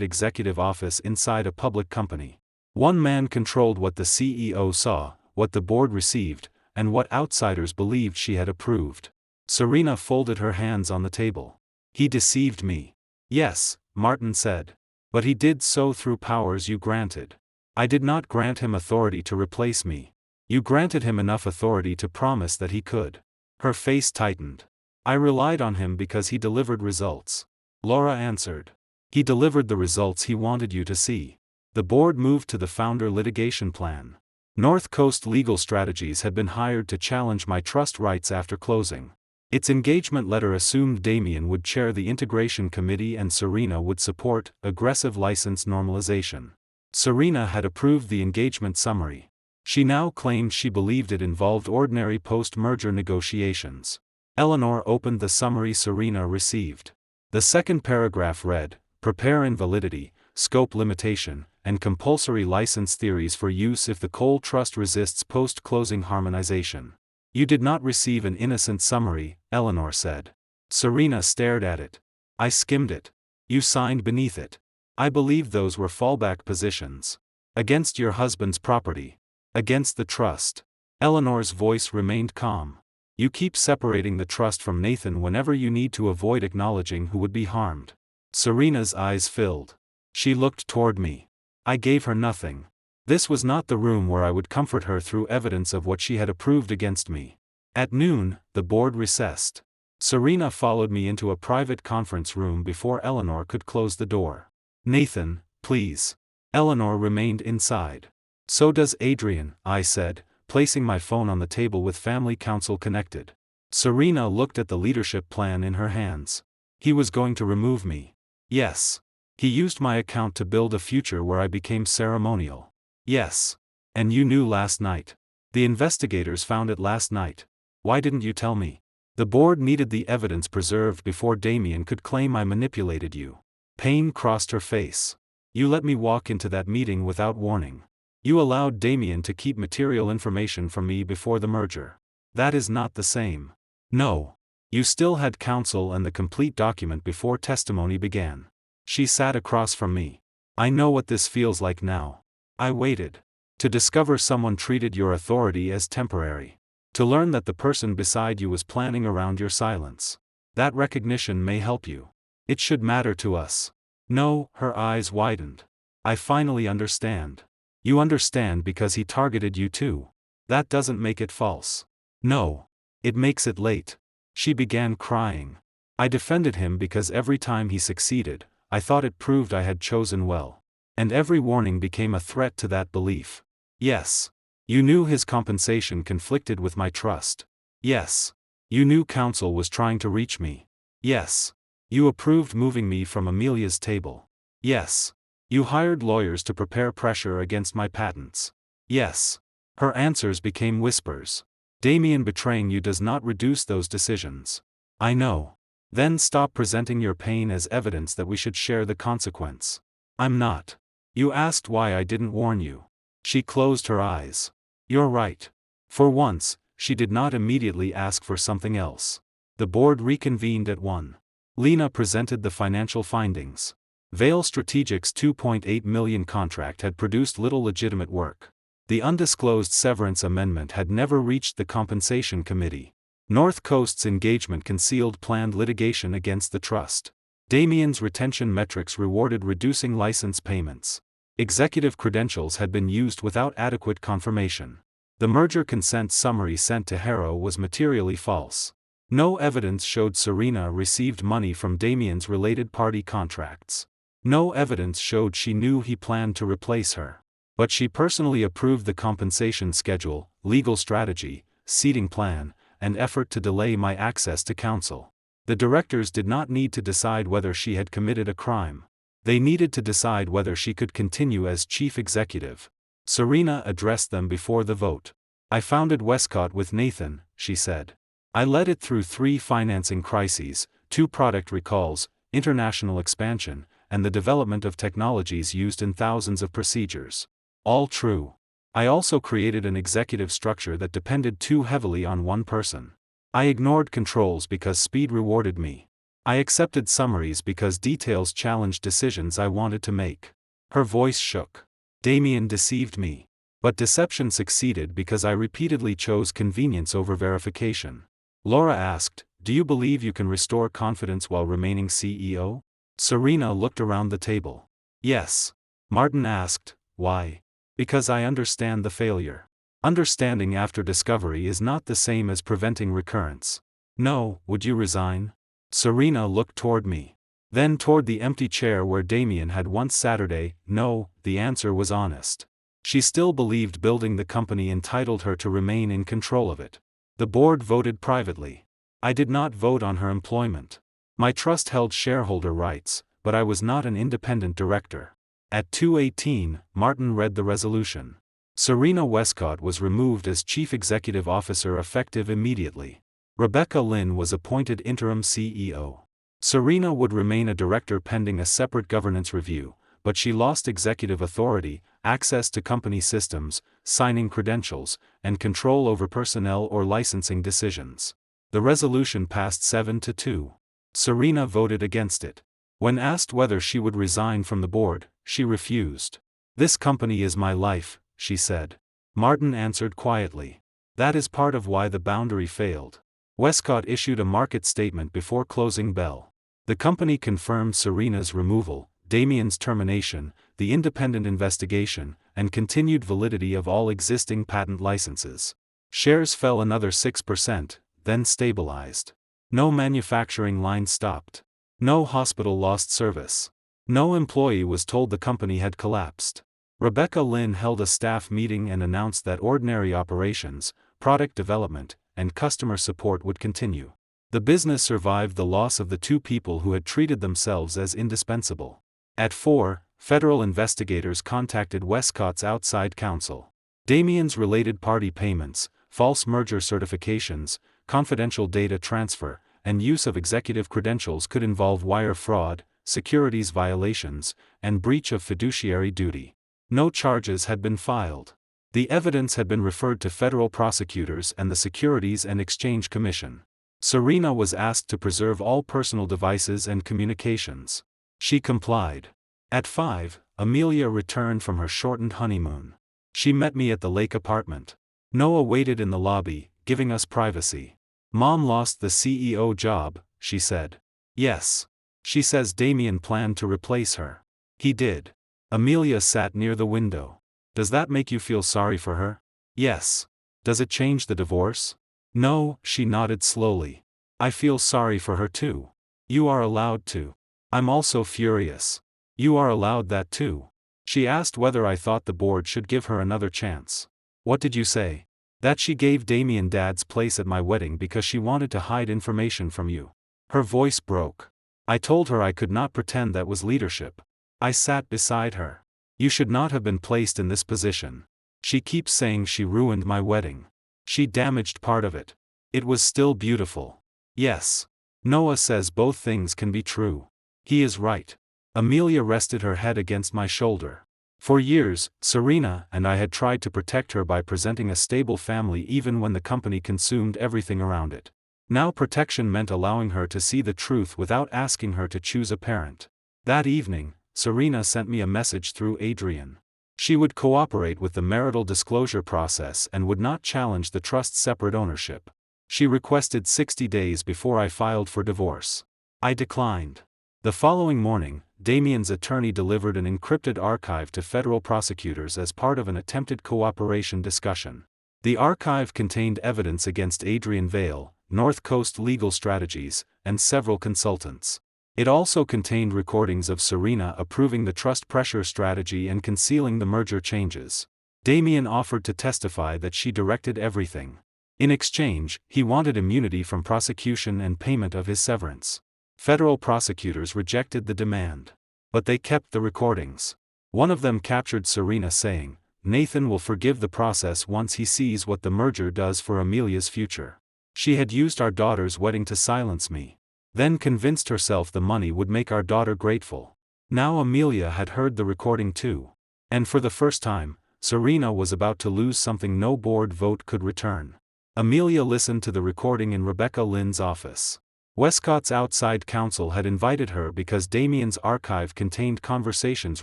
executive office inside a public company. One man controlled what the CEO saw, what the board received, and what outsiders believed she had approved. Serena folded her hands on the table. He deceived me. Yes, Martin said. But he did so through powers you granted. I did not grant him authority to replace me. You granted him enough authority to promise that he could. Her face tightened. I relied on him because he delivered results. Laura answered. He delivered the results he wanted you to see. The board moved to the founder litigation plan. North Coast Legal Strategies had been hired to challenge my trust rights after closing. Its engagement letter assumed Damien would chair the integration committee and Serena would support aggressive license normalization. Serena had approved the engagement summary. She now claimed she believed it involved ordinary post-merger negotiations. Eleanor opened the summary Serena received. The second paragraph read, "Prepare invalidity, scope limitation, and compulsory license theories for use if the coal trust resists post-closing harmonization." You did not receive an innocent summary, Eleanor said. Serena stared at it. I skimmed it. You signed beneath it. I believed those were fallback positions. Against your husband's property. Against the trust. Eleanor's voice remained calm. You keep separating the trust from Nathan whenever you need to avoid acknowledging who would be harmed. Serena's eyes filled. She looked toward me. I gave her nothing. This was not the room where I would comfort her through evidence of what she had approved against me. At noon, the board recessed. Serena followed me into a private conference room before Eleanor could close the door. Nathan, please. Eleanor remained inside. So does Adrian, I said, placing my phone on the table with family council connected. Serena looked at the leadership plan in her hands. He was going to remove me. Yes. He used my account to build a future where I became ceremonial. Yes. And you knew last night. The investigators found it last night. Why didn't you tell me? The board needed the evidence preserved before Damien could claim I manipulated you. Pain crossed her face. You let me walk into that meeting without warning. You allowed Damien to keep material information from me before the merger. That is not the same. No. You still had counsel and the complete document before testimony began. She sat across from me. I know what this feels like now. I waited. To discover someone treated your authority as temporary. To learn that the person beside you was planning around your silence. That recognition may help you. It should matter to us. No, her eyes widened. I finally understand. You understand because he targeted you too. That doesn't make it false. No. It makes it late. She began crying. I defended him because every time he succeeded, I thought it proved I had chosen well. And every warning became a threat to that belief. Yes. You knew his compensation conflicted with my trust. Yes. You knew counsel was trying to reach me. Yes. You approved moving me from Amelia's table. Yes. You hired lawyers to prepare pressure against my patents. Yes. Her answers became whispers. Damien betraying you does not reduce those decisions. I know. Then stop presenting your pain as evidence that we should share the consequence. I'm not. You asked why I didn't warn you. She closed her eyes. You're right. For once, she did not immediately ask for something else. The board reconvened at 1. Lena presented the financial findings. Vail Strategic's $2.8 million contract had produced little legitimate work. The undisclosed severance amendment had never reached the compensation committee. North Coast's engagement concealed planned litigation against the trust. Damien's retention metrics rewarded reducing license payments. Executive credentials had been used without adequate confirmation. The merger consent summary sent to Harrow was materially false. No evidence showed Serena received money from Damien's related party contracts. No evidence showed she knew he planned to replace her. But she personally approved the compensation schedule, legal strategy, seating plan, and effort to delay my access to counsel. The directors did not need to decide whether she had committed a crime. They needed to decide whether she could continue as chief executive. Serena addressed them before the vote. I founded Westcott with Nathan, she said. I led it through 3 financing crises, 2 product recalls, international expansion, and the development of technologies used in thousands of procedures. All true. I also created an executive structure that depended too heavily on one person. I ignored controls because speed rewarded me. I accepted summaries because details challenged decisions I wanted to make. Her voice shook. Damien deceived me. But deception succeeded because I repeatedly chose convenience over verification. Laura asked, "Do you believe you can restore confidence while remaining CEO?" Serena looked around the table. Yes. Martin asked, "Why?" Because I understand the failure. Understanding after discovery is not the same as preventing recurrence. No, would you resign? Serena looked toward me. Then toward the empty chair where Damien had once Saturday. No, the answer was honest. She still believed building the company entitled her to remain in control of it. The board voted privately. I did not vote on her employment. My trust held shareholder rights, but I was not an independent director. At 2:18, Martin read the resolution. Serena Westcott was removed as Chief Executive Officer effective immediately. Rebecca Lynn was appointed interim CEO. Serena would remain a director pending a separate governance review, but she lost executive authority, access to company systems, signing credentials, and control over personnel or licensing decisions. The resolution passed 7-2. Serena voted against it. When asked whether she would resign from the board, she refused. "This company is my life," she said. Martin answered quietly. "That is part of why the boundary failed." Westcott issued a market statement before closing bell. The company confirmed Serena's removal, Damien's termination, the independent investigation, and continued validity of all existing patent licenses. Shares fell another 6%, then stabilized. No manufacturing line stopped. No hospital lost service. No employee was told the company had collapsed. Rebecca Lynn held a staff meeting and announced that ordinary operations, product development, and customer support would continue. The business survived the loss of the 2 people who had treated themselves as indispensable. At 4, federal investigators contacted Westcott's outside counsel. Damien's related party payments, false merger certifications, confidential data transfer, and use of executive credentials could involve wire fraud, securities violations, and breach of fiduciary duty. No charges had been filed. The evidence had been referred to federal prosecutors and the Securities and Exchange Commission. Serena was asked to preserve all personal devices and communications. She complied. At 5, Amelia returned from her shortened honeymoon. She met me at the lake apartment. Noah waited in the lobby, giving us privacy. "Mom lost the CEO job," she said. "Yes. She says Damien planned to replace her." "He did." Amelia sat near the window. "Does that make you feel sorry for her?" "Yes." "Does it change the divorce?" "No," she nodded slowly. "I feel sorry for her too." "You are allowed to." "I'm also furious." "You are allowed that too." She asked whether I thought the board should give her another chance. "What did you say?" "That she gave Damien Dad's place at my wedding because she wanted to hide information from you." Her voice broke. I told her I could not pretend that was leadership. I sat beside her. "You should not have been placed in this position. She keeps saying she ruined my wedding. She damaged part of it. It was still beautiful." "Yes. Noah says both things can be true. He is right." Amelia rested her head against my shoulder. For years, Serena and I had tried to protect her by presenting a stable family even when the company consumed everything around it. Now protection meant allowing her to see the truth without asking her to choose a parent. That evening, Serena sent me a message through Adrian. She would cooperate with the marital disclosure process and would not challenge the trust's separate ownership. She requested 60 days before I filed for divorce. I declined. The following morning, Damien's attorney delivered an encrypted archive to federal prosecutors as part of an attempted cooperation discussion. The archive contained evidence against Adrian Vale, North Coast Legal Strategies, and several consultants. It also contained recordings of Serena approving the trust pressure strategy and concealing the merger changes. Damien offered to testify that she directed everything. In exchange, he wanted immunity from prosecution and payment of his severance. Federal prosecutors rejected the demand. But they kept the recordings. One of them captured Serena saying, Nathan will forgive the process once he sees what the merger does for Amelia's future. She had used our daughter's wedding to silence me. Then convinced herself the money would make our daughter grateful. Now Amelia had heard the recording too. And for the first time, Serena was about to lose something no board vote could return. Amelia listened to the recording in Rebecca Lynn's office. Westcott's outside counsel had invited her because Damien's archive contained conversations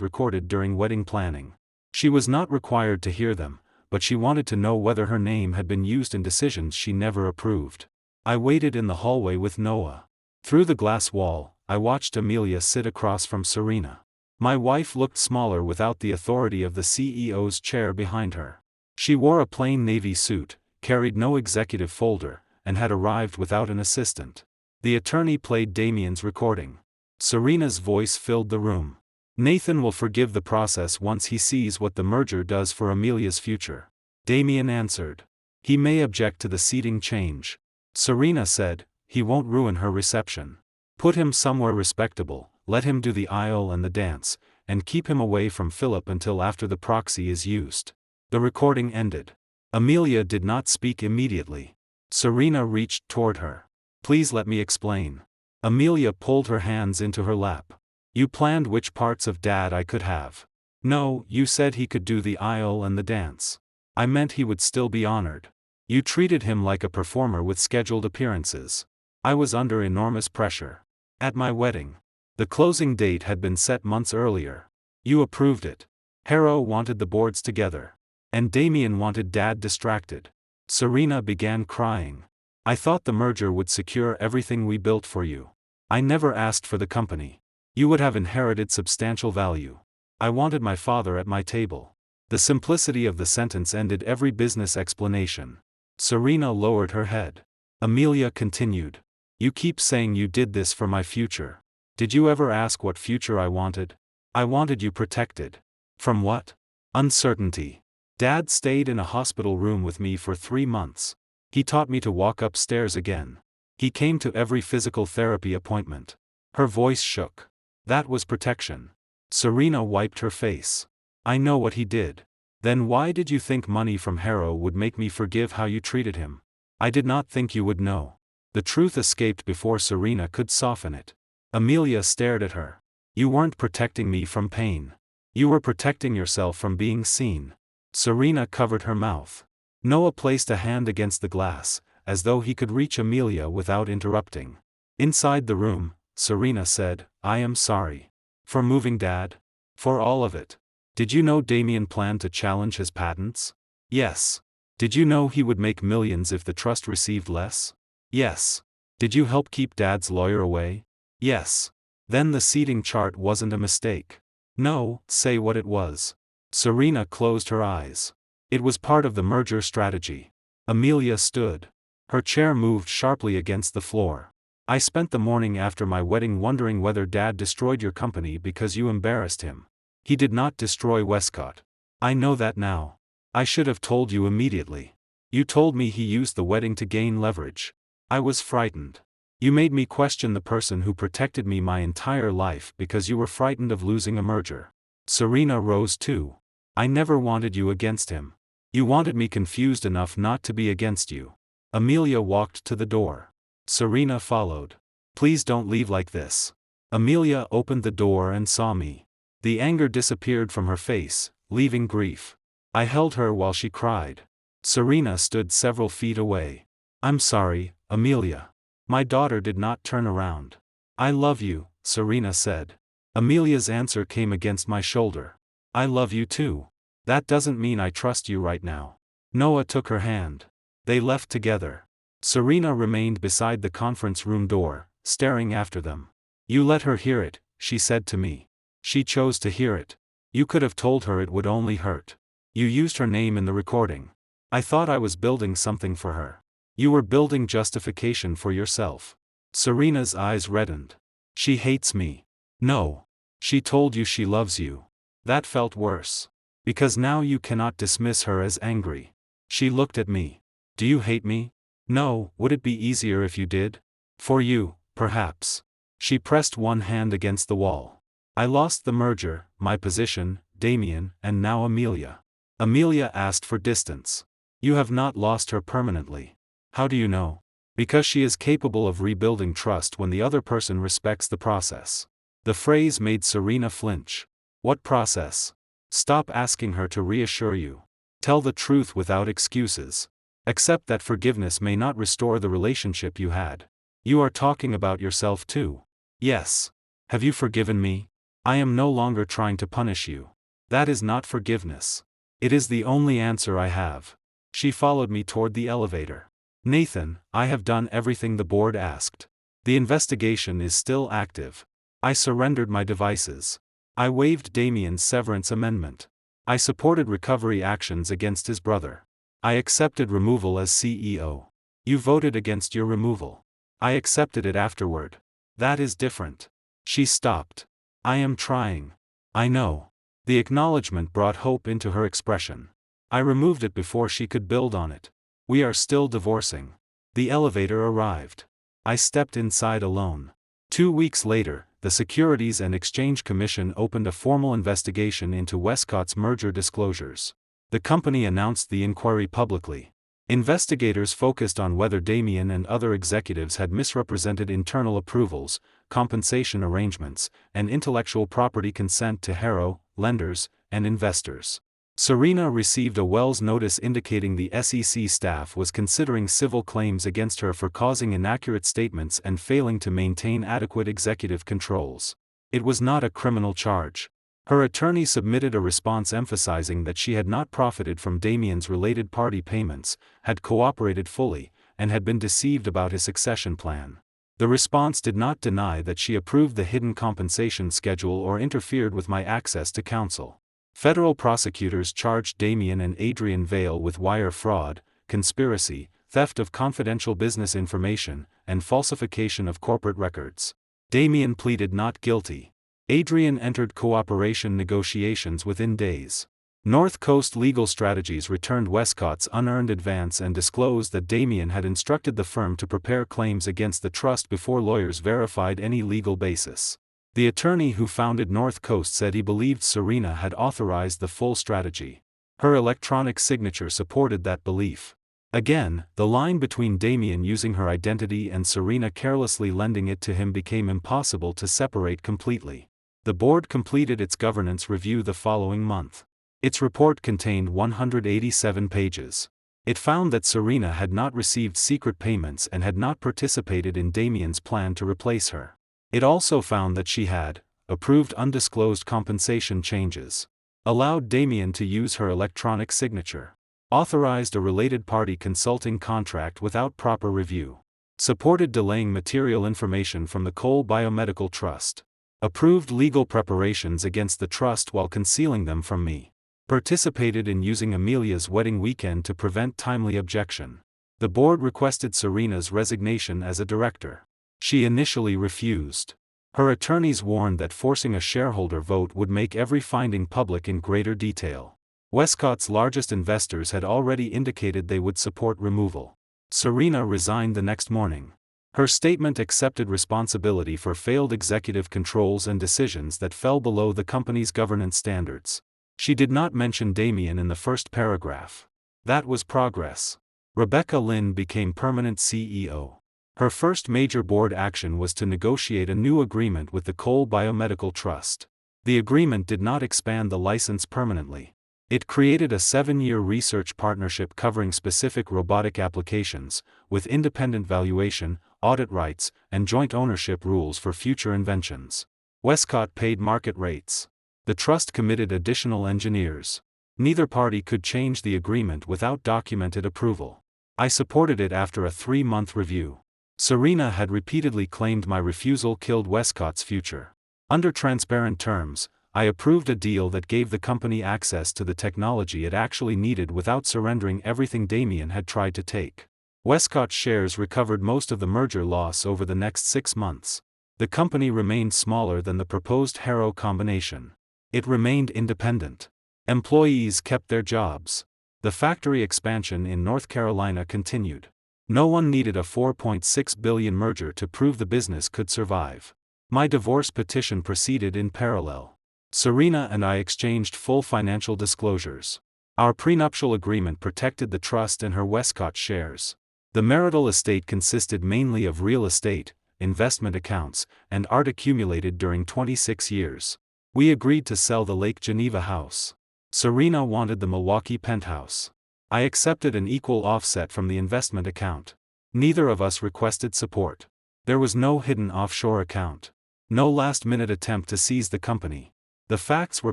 recorded during wedding planning. She was not required to hear them, but she wanted to know whether her name had been used in decisions she never approved. I waited in the hallway with Noah. Through the glass wall, I watched Amelia sit across from Serena. My wife looked smaller without the authority of the CEO's chair behind her. She wore a plain navy suit, carried no executive folder, and had arrived without an assistant. The attorney played Damien's recording. Serena's voice filled the room. Nathan will forgive the process once he sees what the merger does for Amelia's future. Damien answered. He may object to the seating change. Serena said, he won't ruin her reception. Put him somewhere respectable, let him do the aisle and the dance, and keep him away from Philip until after the proxy is used. The recording ended. Amelia did not speak immediately. Serena reached toward her. Please let me explain. Amelia pulled her hands into her lap. You planned which parts of Dad I could have. No, you said he could do the aisle and the dance. I meant he would still be honored. You treated him like a performer with scheduled appearances. I was under enormous pressure. At my wedding. The closing date had been set months earlier. You approved it. Harrow wanted the boards together. And Damien wanted Dad distracted. Serena began crying. I thought the merger would secure everything we built for you. I never asked for the company. You would have inherited substantial value. I wanted my father at my table. The simplicity of the sentence ended every business explanation. Serena lowered her head. Amelia continued. You keep saying you did this for my future. Did you ever ask what future I wanted? I wanted you protected. From what? Uncertainty. Dad stayed in a hospital room with me for 3 months. He taught me to walk upstairs again. He came to every physical therapy appointment. Her voice shook. That was protection. Serena wiped her face. I know what he did. Then why did you think money from Harrow would make me forgive how you treated him? I did not think you would know. The truth escaped before Serena could soften it. Amelia stared at her. You weren't protecting me from pain. You were protecting yourself from being seen. Serena covered her mouth. Noah placed a hand against the glass, as though he could reach Amelia without interrupting. Inside the room, Serena said, I am sorry. For moving Dad? For all of it. Did you know Damien planned to challenge his patents? Yes. Did you know he would make millions if the trust received less? Yes. Did you help keep Dad's lawyer away? Yes. Then the seating chart wasn't a mistake. No, say what it was. Serena closed her eyes. It was part of the merger strategy. Amelia stood. Her chair moved sharply against the floor. I spent the morning after my wedding wondering whether Dad destroyed your company because you embarrassed him. He did not destroy Westcott. I know that now. I should have told you immediately. You told me he used the wedding to gain leverage. I was frightened. You made me question the person who protected me my entire life because you were frightened of losing a merger. Serena rose too. I never wanted you against him. You wanted me confused enough not to be against you. Amelia walked to the door. Serena followed. Please don't leave like this. Amelia opened the door and saw me. The anger disappeared from her face, leaving grief. I held her while she cried. Serena stood several feet away. I'm sorry, Amelia. My daughter did not turn around. I love you, Serena said. Amelia's answer came against my shoulder. I love you too. That doesn't mean I trust you right now. Noah took her hand. They left together. Serena remained beside the conference room door, staring after them. You let her hear it, she said to me. She chose to hear it. You could have told her it would only hurt. You used her name in the recording. I thought I was building something for her. You were building justification for yourself. Serena's eyes reddened. She hates me. No. She told you she loves you. That felt worse. Because now you cannot dismiss her as angry. She looked at me. Do you hate me? No, would it be easier if you did? For you, perhaps. She pressed one hand against the wall. I lost the merger, my position, Damien, and now Amelia. Amelia asked for distance. You have not lost her permanently. How do you know? Because she is capable of rebuilding trust when the other person respects the process. The phrase made Serena flinch. What process? Stop asking her to reassure you. Tell the truth without excuses. Accept that forgiveness may not restore the relationship you had. You are talking about yourself too. Yes. Have you forgiven me? I am no longer trying to punish you. That is not forgiveness. It is the only answer I have. She followed me toward the elevator. Nathan, I have done everything the board asked. The investigation is still active. I surrendered my devices. I waived Damien's severance amendment. I supported recovery actions against his brother. I accepted removal as CEO. You voted against your removal. I accepted it afterward. That is different. She stopped. I am trying. I know. The acknowledgement brought hope into her expression. I removed it before she could build on it. We are still divorcing. The elevator arrived. I stepped inside alone. 2 weeks later, the Securities and Exchange Commission opened a formal investigation into Westcott's merger disclosures. The company announced the inquiry publicly. Investigators focused on whether Damien and other executives had misrepresented internal approvals, compensation arrangements, and intellectual property consent to Harrow, lenders, and investors. Serena received a Wells notice indicating the SEC staff was considering civil claims against her for causing inaccurate statements and failing to maintain adequate executive controls. It was not a criminal charge. Her attorney submitted a response emphasizing that she had not profited from Damien's related party payments, had cooperated fully, and had been deceived about his succession plan. The response did not deny that she approved the hidden compensation schedule or interfered with my access to counsel. Federal prosecutors charged Damien and Adrian Vale with wire fraud, conspiracy, theft of confidential business information, and falsification of corporate records. Damien pleaded not guilty. Adrian entered cooperation negotiations within days. North Coast Legal Strategies returned Westcott's unearned advance and disclosed that Damien had instructed the firm to prepare claims against the trust before lawyers verified any legal basis. The attorney who founded North Coast said he believed Serena had authorized the full strategy. Her electronic signature supported that belief. Again, the line between Damien using her identity and Serena carelessly lending it to him became impossible to separate completely. The board completed its governance review the following month. Its report contained 187 pages. It found that Serena had not received secret payments and had not participated in Damien's plan to replace her. It also found that she had approved undisclosed compensation changes, allowed Damien to use her electronic signature, authorized a related party consulting contract without proper review, supported delaying material information from the Cole Biomedical Trust, approved legal preparations against the trust while concealing them from me, participated in using Amelia's wedding weekend to prevent timely objection. The board requested Serena's resignation as a director. She initially refused. Her attorneys warned that forcing a shareholder vote would make every finding public in greater detail. Westcott's largest investors had already indicated they would support removal. Serena resigned the next morning. Her statement accepted responsibility for failed executive controls and decisions that fell below the company's governance standards. She did not mention Damien in the first paragraph. That was progress. Rebecca Lynn became permanent CEO. Her first major board action was to negotiate a new agreement with the Cole Biomedical Trust. The agreement did not expand the license permanently. It created a 7-year research partnership covering specific robotic applications, with independent valuation, audit rights, and joint ownership rules for future inventions. Westcott paid market rates. The trust committed additional engineers. Neither party could change the agreement without documented approval. I supported it after a 3-month review. Serena had repeatedly claimed my refusal killed Westcott's future. Under transparent terms, I approved a deal that gave the company access to the technology it actually needed without surrendering everything Damien had tried to take. Westcott's shares recovered most of the merger loss over the next 6 months. The company remained smaller than the proposed Harrow combination. It remained independent. Employees kept their jobs. The factory expansion in North Carolina continued. No one needed a $4.6 billion merger to prove the business could survive. My divorce petition proceeded in parallel. Serena and I exchanged full financial disclosures. Our prenuptial agreement protected the trust and her Westcott shares. The marital estate consisted mainly of real estate, investment accounts, and art accumulated during 26 years. We agreed to sell the Lake Geneva house. Serena wanted the Milwaukee penthouse. I accepted an equal offset from the investment account. Neither of us requested support. There was no hidden offshore account. No last-minute attempt to seize the company. The facts were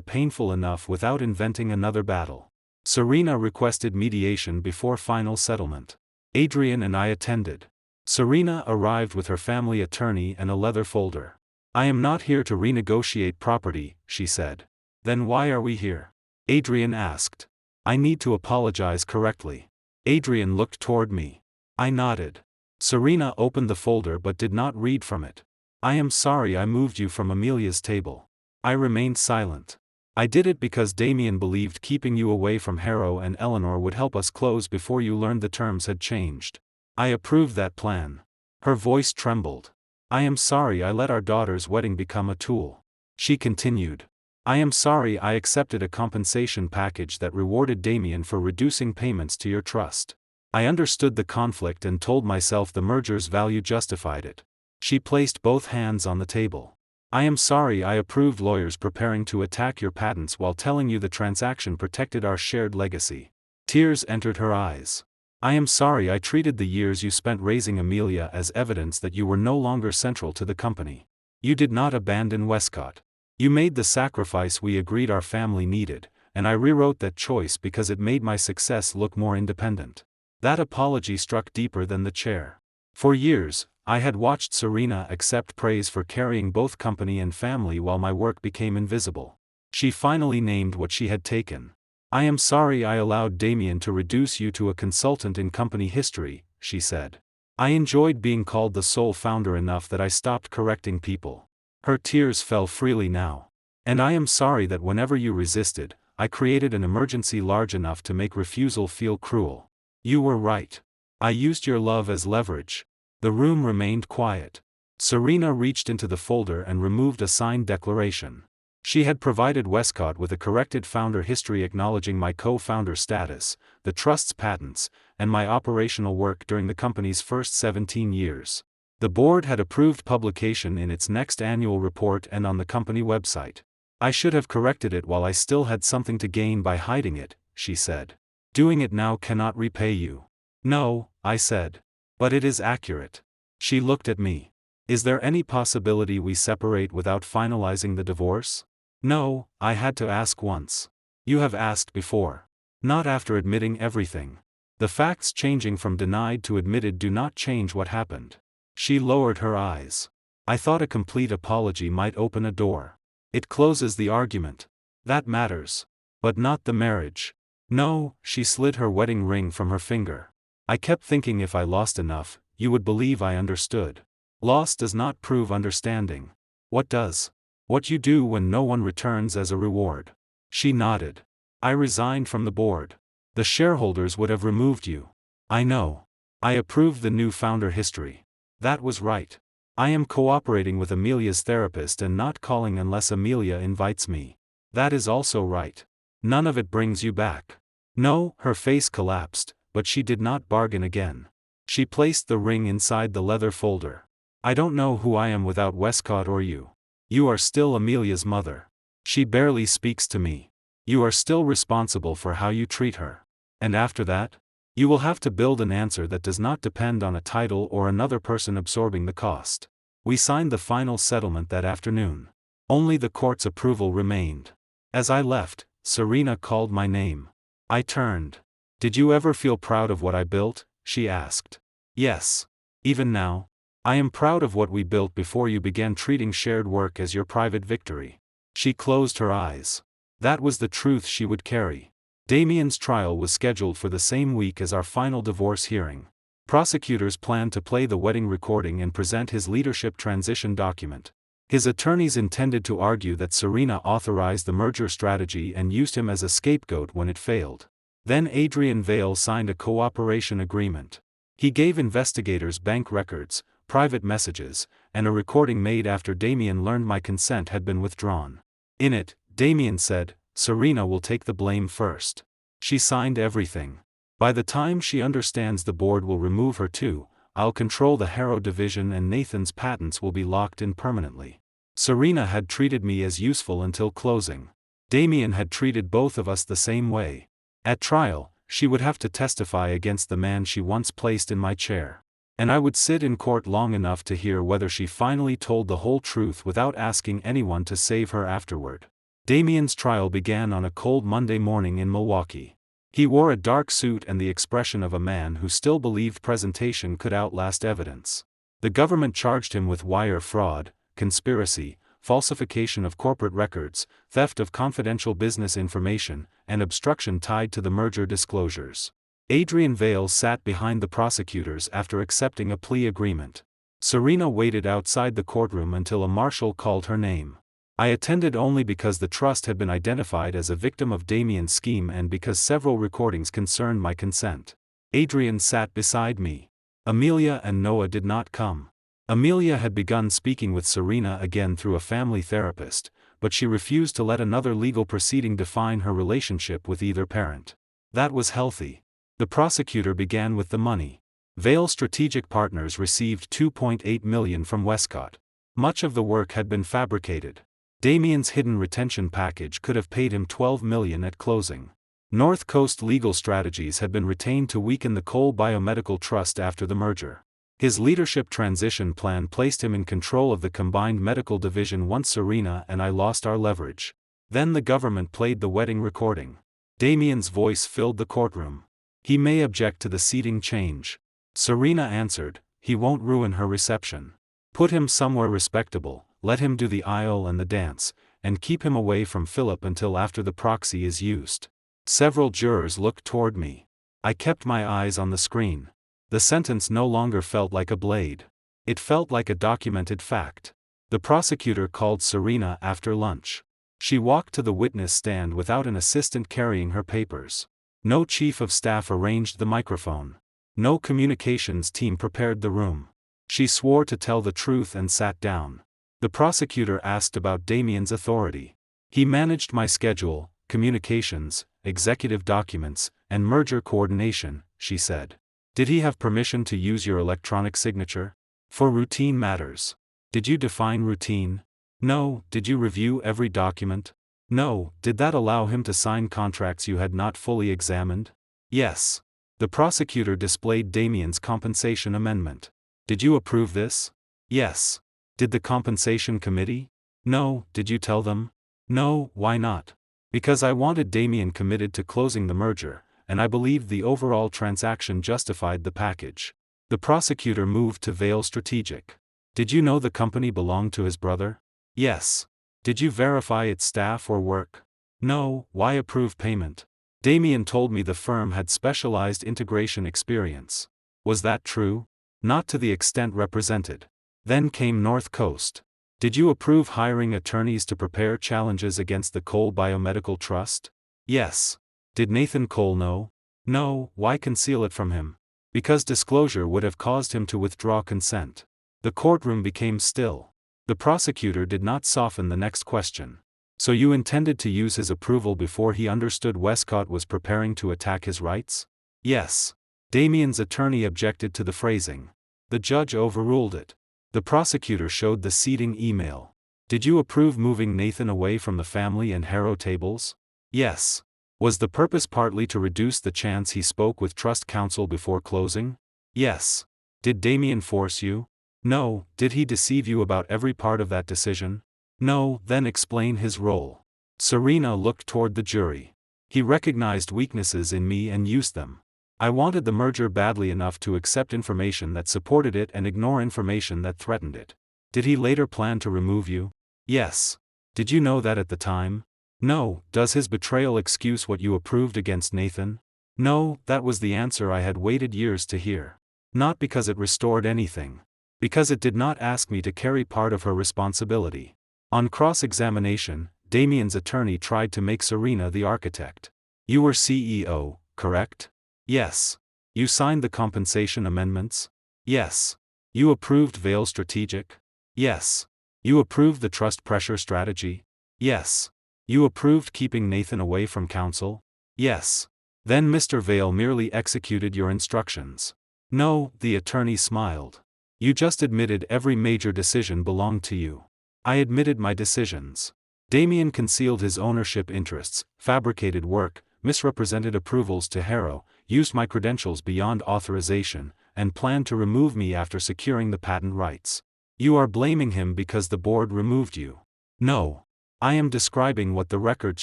painful enough without inventing another battle. Serena requested mediation before final settlement. Adrian and I attended. Serena arrived with her family attorney and a leather folder. "I am not here to renegotiate property," she said. "Then why are we here?" Adrian asked. "I need to apologize correctly." Adrian looked toward me. I nodded. Serena opened the folder but did not read from it. "I am sorry I moved you from Amelia's table." I remained silent. "I did it because Damien believed keeping you away from Harrow and Eleanor would help us close before you learned the terms had changed. I approved that plan." Her voice trembled. "I am sorry I let our daughter's wedding become a tool." She continued. "I am sorry I accepted a compensation package that rewarded Damien for reducing payments to your trust. I understood the conflict and told myself the merger's value justified it." She placed both hands on the table. "I am sorry I approved lawyers preparing to attack your patents while telling you the transaction protected our shared legacy." Tears entered her eyes. "I am sorry I treated the years you spent raising Amelia as evidence that you were no longer central to the company. You did not abandon Westcott. You made the sacrifice we agreed our family needed, and I rewrote that choice because it made my success look more independent." That apology struck deeper than the chair. For years, I had watched Serena accept praise for carrying both company and family while my work became invisible. She finally named what she had taken. "I am sorry I allowed Damien to reduce you to a consultant in company history," she said. "I enjoyed being called the sole founder enough that I stopped correcting people." Her tears fell freely now. "And I am sorry that whenever you resisted, I created an emergency large enough to make refusal feel cruel. You were right. I used your love as leverage." The room remained quiet. Serena reached into the folder and removed a signed declaration. She had provided Westcott with a corrected founder history acknowledging my co-founder status, the trust's patents, and my operational work during the company's first 17 years. The board had approved publication in its next annual report and on the company website. "I should have corrected it while I still had something to gain by hiding it," she said. "Doing it now cannot repay you." "No," I said. "But it is accurate." She looked at me. "Is there any possibility we separate without finalizing the divorce?" "No," I had to ask once. "You have asked before." "Not after admitting everything. The facts changing from denied to admitted do not change what happened." She lowered her eyes. "I thought a complete apology might open a door. It closes the argument. That matters. But not the marriage." "No," she slid her wedding ring from her finger. "I kept thinking if I lost enough, you would believe I understood. Loss does not prove understanding. What does? What you do when no one returns as a reward." She nodded. "I resigned from the board. The shareholders would have removed you." "I know. I approved the new founder history. That was right. I am cooperating with Amelia's therapist and not calling unless Amelia invites me. That is also right. None of it brings you back." "No," her face collapsed, but she did not bargain again. She placed the ring inside the leather folder. "I don't know who I am without Westcott or you. You are still Amelia's mother. She barely speaks to me. You are still responsible for how you treat her. And after that? You will have to build an answer that does not depend on a title or another person absorbing the cost." We signed the final settlement that afternoon. Only the court's approval remained. As I left, Serena called my name. I turned. "Did you ever feel proud of what I built?" she asked. "Yes. Even now. I am proud of what we built before you began treating shared work as your private victory." She closed her eyes. That was the truth she would carry. Damien's trial was scheduled for the same week as our final divorce hearing. Prosecutors planned to play the wedding recording and present his leadership transition document. His attorneys intended to argue that Serena authorized the merger strategy and used him as a scapegoat when it failed. Then Adrian Vale signed a cooperation agreement. He gave investigators bank records, private messages, and a recording made after Damien learned my consent had been withdrawn. In it, Damien said, "Serena will take the blame first. She signed everything. By the time she understands the board will remove her too, I'll control the Harrow division and Nathan's patents will be locked in permanently. Serena had treated me as useful until closing. Damien had treated both of us the same way. At trial, she would have to testify against the man she once placed in my chair. And I would sit in court long enough to hear whether she finally told the whole truth without asking anyone to save her afterward. Damien's trial began on a cold Monday morning in Milwaukee. He wore a dark suit and the expression of a man who still believed presentation could outlast evidence. The government charged him with wire fraud, conspiracy, falsification of corporate records, theft of confidential business information, and obstruction tied to the merger disclosures. Adrian Vale sat behind the prosecutors after accepting a plea agreement. Serena waited outside the courtroom until a marshal called her name. I attended only because the trust had been identified as a victim of Damien's scheme and because several recordings concerned my consent. Adrian sat beside me. Amelia and Noah did not come. Amelia had begun speaking with Serena again through a family therapist, but she refused to let another legal proceeding define her relationship with either parent. That was healthy. The prosecutor began with the money. Vale Strategic Partners received $2.8 million from Westcott. Much of the work had been fabricated. Damien's hidden retention package could have paid him $12 million at closing. North Coast Legal Strategies had been retained to weaken the Cole Biomedical Trust after the merger. His leadership transition plan placed him in control of the combined medical division once Serena and I lost our leverage. Then the government played the wedding recording. Damien's voice filled the courtroom. He may object to the seating change. Serena answered, he won't ruin her reception. Put him somewhere respectable, let him do the aisle and the dance, and keep him away from Philip until after the proxy is used. Several jurors looked toward me. I kept my eyes on the screen. The sentence no longer felt like a blade. It felt like a documented fact. The prosecutor called Serena after lunch. She walked to the witness stand without an assistant carrying her papers. No chief of staff arranged the microphone. No communications team prepared the room. She swore to tell the truth and sat down. The prosecutor asked about Damien's authority. He managed my schedule, communications, executive documents, and merger coordination, she said. Did he have permission to use your electronic signature? For routine matters. Did you define routine? No. Did you review every document? No. Did that allow him to sign contracts you had not fully examined? Yes. The prosecutor displayed Damien's compensation amendment. Did you approve this? Yes. Did the compensation committee? No. Did you tell them? No. Why not? Because I wanted Damien committed to closing the merger, and I believed the overall transaction justified the package. The prosecutor moved to Vale Strategic. Did you know the company belonged to his brother? Yes. Did you verify its staff or work? No. Why approve payment? Damien told me the firm had specialized integration experience. Was that true? Not to the extent represented. Then came North Coast. Did you approve hiring attorneys to prepare challenges against the Cole Biomedical Trust? Yes. Did Nathan Cole know? No. Why conceal it from him? Because disclosure would have caused him to withdraw consent. The courtroom became still. The prosecutor did not soften the next question. So you intended to use his approval before he understood Westcott was preparing to attack his rights? Yes. Damien's attorney objected to the phrasing. The judge overruled it. The prosecutor showed the seating email. Did you approve moving Nathan away from the family and Harrow tables? Yes. Was the purpose partly to reduce the chance he spoke with trust counsel before closing? Yes. Did Damien force you? No. Did he deceive you about every part of that decision? No. Then explain his role. Serena looked toward the jury. He recognized weaknesses in me and used them. I wanted the merger badly enough to accept information that supported it and ignore information that threatened it. Did he later plan to remove you? Yes. Did you know that at the time? No. Does his betrayal excuse what you approved against Nathan? No. That was the answer I had waited years to hear. Not because it restored anything. Because it did not ask me to carry part of her responsibility. On cross-examination, Damien's attorney tried to make Serena the architect. You were CEO, correct? Yes. You signed the compensation amendments? Yes. You approved Vale Strategic? Yes. You approved the trust pressure strategy? Yes. You approved keeping Nathan away from counsel? Yes. Then Mr. Vale merely executed your instructions. No, the attorney smiled. You just admitted every major decision belonged to you. I admitted my decisions. Damien concealed his ownership interests, fabricated work, misrepresented approvals to Harrow, used my credentials beyond authorization, and planned to remove me after securing the patent rights. You are blaming him because the board removed you. No. I am describing what the records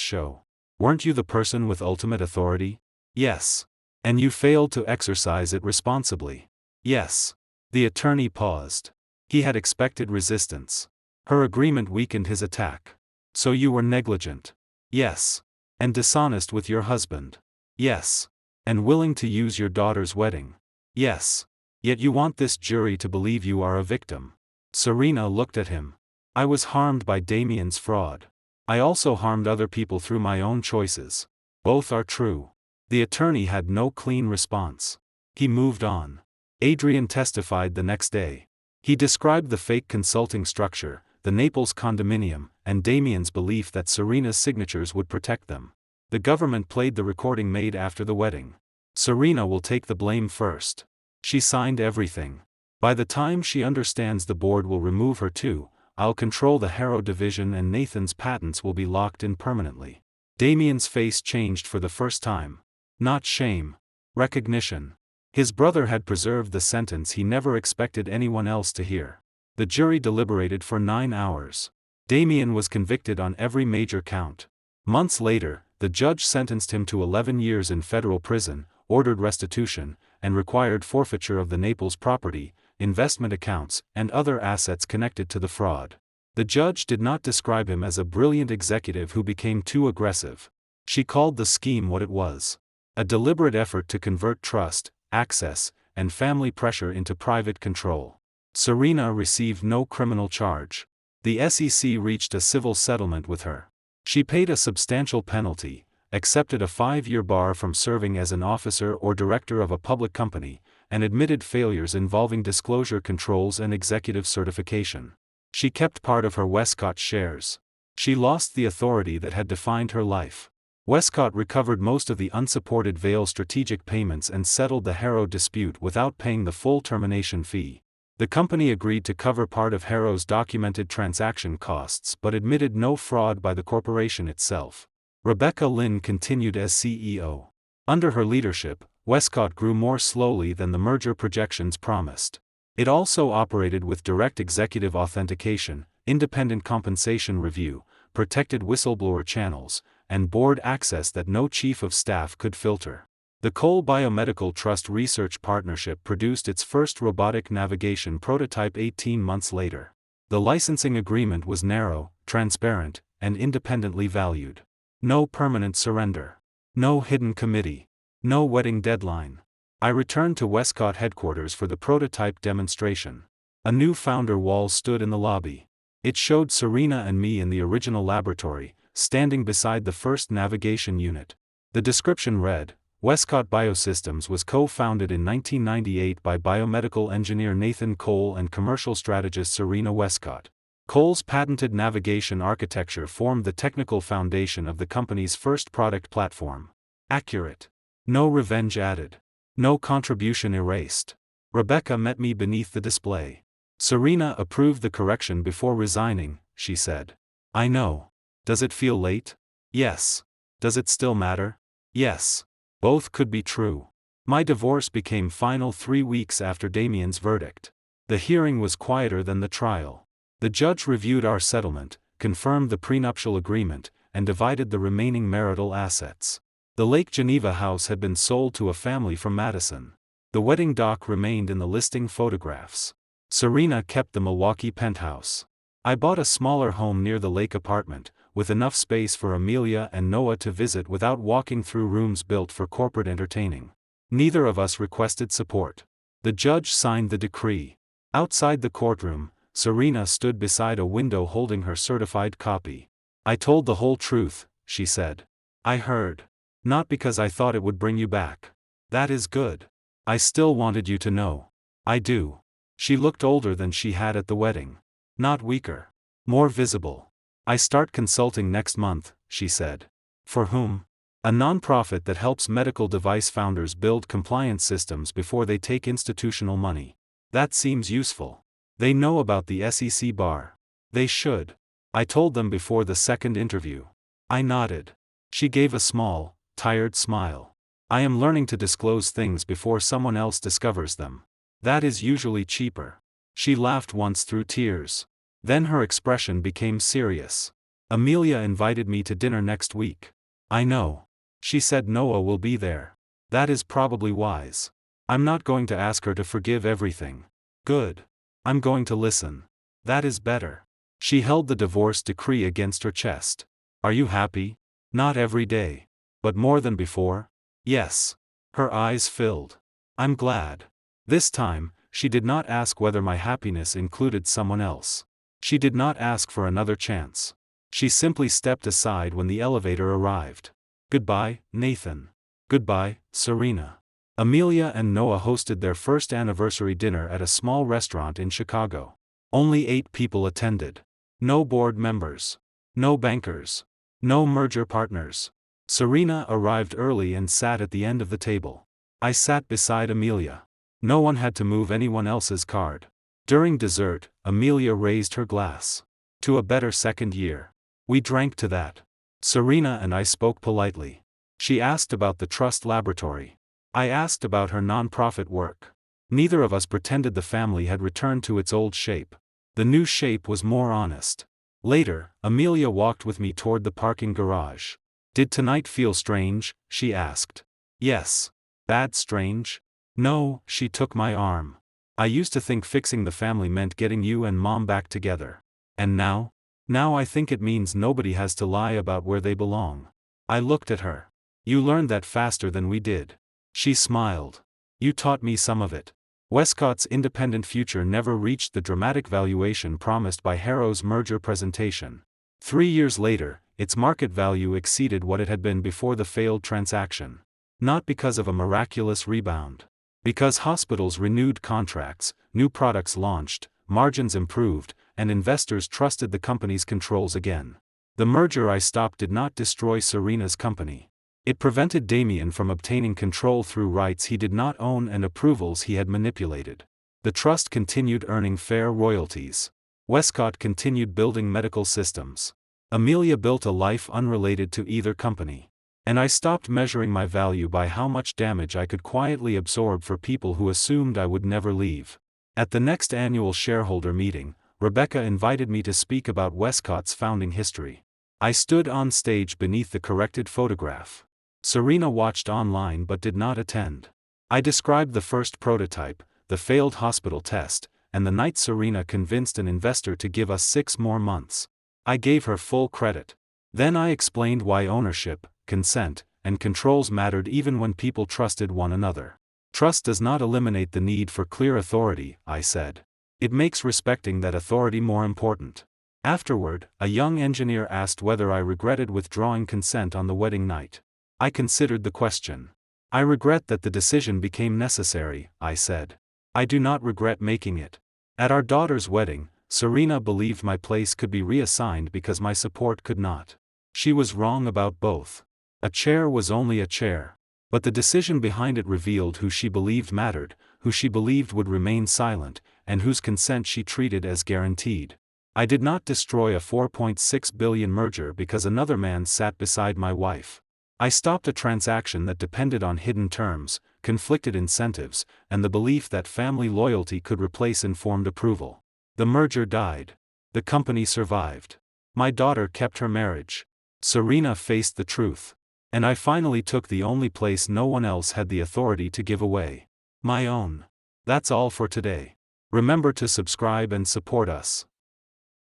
show. Weren't you the person with ultimate authority? Yes. And you failed to exercise it responsibly. Yes. The attorney paused. He had expected resistance. Her agreement weakened his attack. So you were negligent. Yes. And dishonest with your husband. Yes. And willing to use your daughter's wedding. Yes. Yet you want this jury to believe you are a victim. Serena looked at him. I was harmed by Damien's fraud. I also harmed other people through my own choices. Both are true. The attorney had no clean response. He moved on. Adrian testified the next day. He described the fake consulting structure, the Naples condominium, and Damien's belief that Serena's signatures would protect them. The government played the recording made after the wedding. Serena will take the blame first. She signed everything. By the time she understands the board will remove her too, I'll control the Harrow division and Nathan's patents will be locked in permanently. Damien's face changed for the first time. Not shame. Recognition. His brother had preserved the sentence he never expected anyone else to hear. The jury deliberated for 9 hours. Damien was convicted on every major count. Months later, the judge sentenced him to 11 years in federal prison, ordered restitution, and required forfeiture of the Naples property, investment accounts, and other assets connected to the fraud. The judge did not describe him as a brilliant executive who became too aggressive. She called the scheme what it was: a deliberate effort to convert trust, access, and family pressure into private control. Serena received no criminal charge. The SEC reached a civil settlement with her. She paid a substantial penalty, accepted a 5-year bar from serving as an officer or director of a public company, and admitted failures involving disclosure controls and executive certification. She kept part of her Westcott shares. She lost the authority that had defined her life. Westcott recovered most of the unsupported Vale strategic payments and settled the Harrow dispute without paying the full termination fee. The company agreed to cover part of Harrow's documented transaction costs but admitted no fraud by the corporation itself. Rebecca Lynn continued as CEO. Under her leadership, Westcott grew more slowly than the merger projections promised. It also operated with direct executive authentication, independent compensation review, protected whistleblower channels, and board access that no chief of staff could filter. The Cole Biomedical Trust Research Partnership produced its first robotic navigation prototype 18 months later. The licensing agreement was narrow, transparent, and independently valued. No permanent surrender. No hidden committee. No wedding deadline. I returned to Westcott headquarters for the prototype demonstration. A new founder wall stood in the lobby. It showed Serena and me in the original laboratory, standing beside the first navigation unit. The description read, Westcott Biosystems was co-founded in 1998 by biomedical engineer Nathan Cole and commercial strategist Serena Westcott. Cole's patented navigation architecture formed the technical foundation of the company's first product platform. Accurate. No revenge added. No contribution erased. Rebecca met me beneath the display. Serena approved the correction before resigning, she said. I know. Does it feel late? Yes. Does it still matter? Yes. Both could be true. My divorce became final 3 weeks after Damien's verdict. The hearing was quieter than the trial. The judge reviewed our settlement, confirmed the prenuptial agreement, and divided the remaining marital assets. The Lake Geneva house had been sold to a family from Madison. The wedding dock remained in the listing photographs. Serena kept the Milwaukee penthouse. I bought a smaller home near the lake apartment, with enough space for Amelia and Noah to visit without walking through rooms built for corporate entertaining. Neither of us requested support. The judge signed the decree. Outside the courtroom, Serena stood beside a window holding her certified copy. I told the whole truth, she said. I heard. Not because I thought it would bring you back. That is good. I still wanted you to know. I do. She looked older than she had at the wedding. Not weaker. More visible. I start consulting next month, she said. For whom? A nonprofit that helps medical device founders build compliance systems before they take institutional money. That seems useful. They know about the SEC bar. They should. I told them before the second interview. I nodded. She gave a small, tired smile. I am learning to disclose things before someone else discovers them. That is usually cheaper. She laughed once through tears. Then her expression became serious. Amelia invited me to dinner next week. I know. She said Noah will be there. That is probably wise. I'm not going to ask her to forgive everything. Good. I'm going to listen. That is better. She held the divorce decree against her chest. Are you happy? Not every day. But more than before? Yes. Her eyes filled. I'm glad. This time, she did not ask whether my happiness included someone else. She did not ask for another chance. She simply stepped aside when the elevator arrived. Goodbye, Nathan. Goodbye, Serena. Amelia and Noah hosted their first anniversary dinner at a small restaurant in Chicago. Only 8 people attended. No board members. No bankers. No merger partners. Serena arrived early and sat at the end of the table. I sat beside Amelia. No one had to move anyone else's card. During dessert, Amelia raised her glass. To a better second year. We drank to that. Serena and I spoke politely. She asked about the trust laboratory. I asked about her nonprofit work. Neither of us pretended the family had returned to its old shape. The new shape was more honest. Later, Amelia walked with me toward the parking garage. Did tonight feel strange? She asked. Yes. Bad strange? No, she took my arm. I used to think fixing the family meant getting you and Mom back together. And now? Now I think it means nobody has to lie about where they belong. I looked at her. You learned that faster than we did. She smiled. You taught me some of it. Westcott's independent future never reached the dramatic valuation promised by Harrow's merger presentation. 3 years later, its market value exceeded what it had been before the failed transaction. Not because of a miraculous rebound. Because hospitals renewed contracts, new products launched, margins improved, and investors trusted the company's controls again. The merger I stopped did not destroy Serena's company. It prevented Damien from obtaining control through rights he did not own and approvals he had manipulated. The trust continued earning fair royalties. Westcott continued building medical systems. Amelia built a life unrelated to either company. And I stopped measuring my value by how much damage I could quietly absorb for people who assumed I would never leave. At the next annual shareholder meeting, Rebecca invited me to speak about Westcott's founding history. I stood on stage beneath the corrected photograph. Serena watched online but did not attend. I described the first prototype, the failed hospital test, and the night Serena convinced an investor to give us 6 more months. I gave her full credit. Then I explained why ownership, consent, and controls mattered even when people trusted one another. Trust does not eliminate the need for clear authority, I said. It makes respecting that authority more important. Afterward, a young engineer asked whether I regretted withdrawing consent on the wedding night. I considered the question. I regret that the decision became necessary, I said. I do not regret making it. At our daughter's wedding, Serena believed my place could be reassigned because my support could not. She was wrong about both. A chair was only a chair. But the decision behind it revealed who she believed mattered, who she believed would remain silent, and whose consent she treated as guaranteed. I did not destroy a $4.6 billion merger because another man sat beside my wife. I stopped a transaction that depended on hidden terms, conflicted incentives, and the belief that family loyalty could replace informed approval. The merger died. The company survived. My daughter kept her marriage. Serena faced the truth. And I finally took the only place no one else had the authority to give away. My own. That's all for today. Remember to subscribe and support us.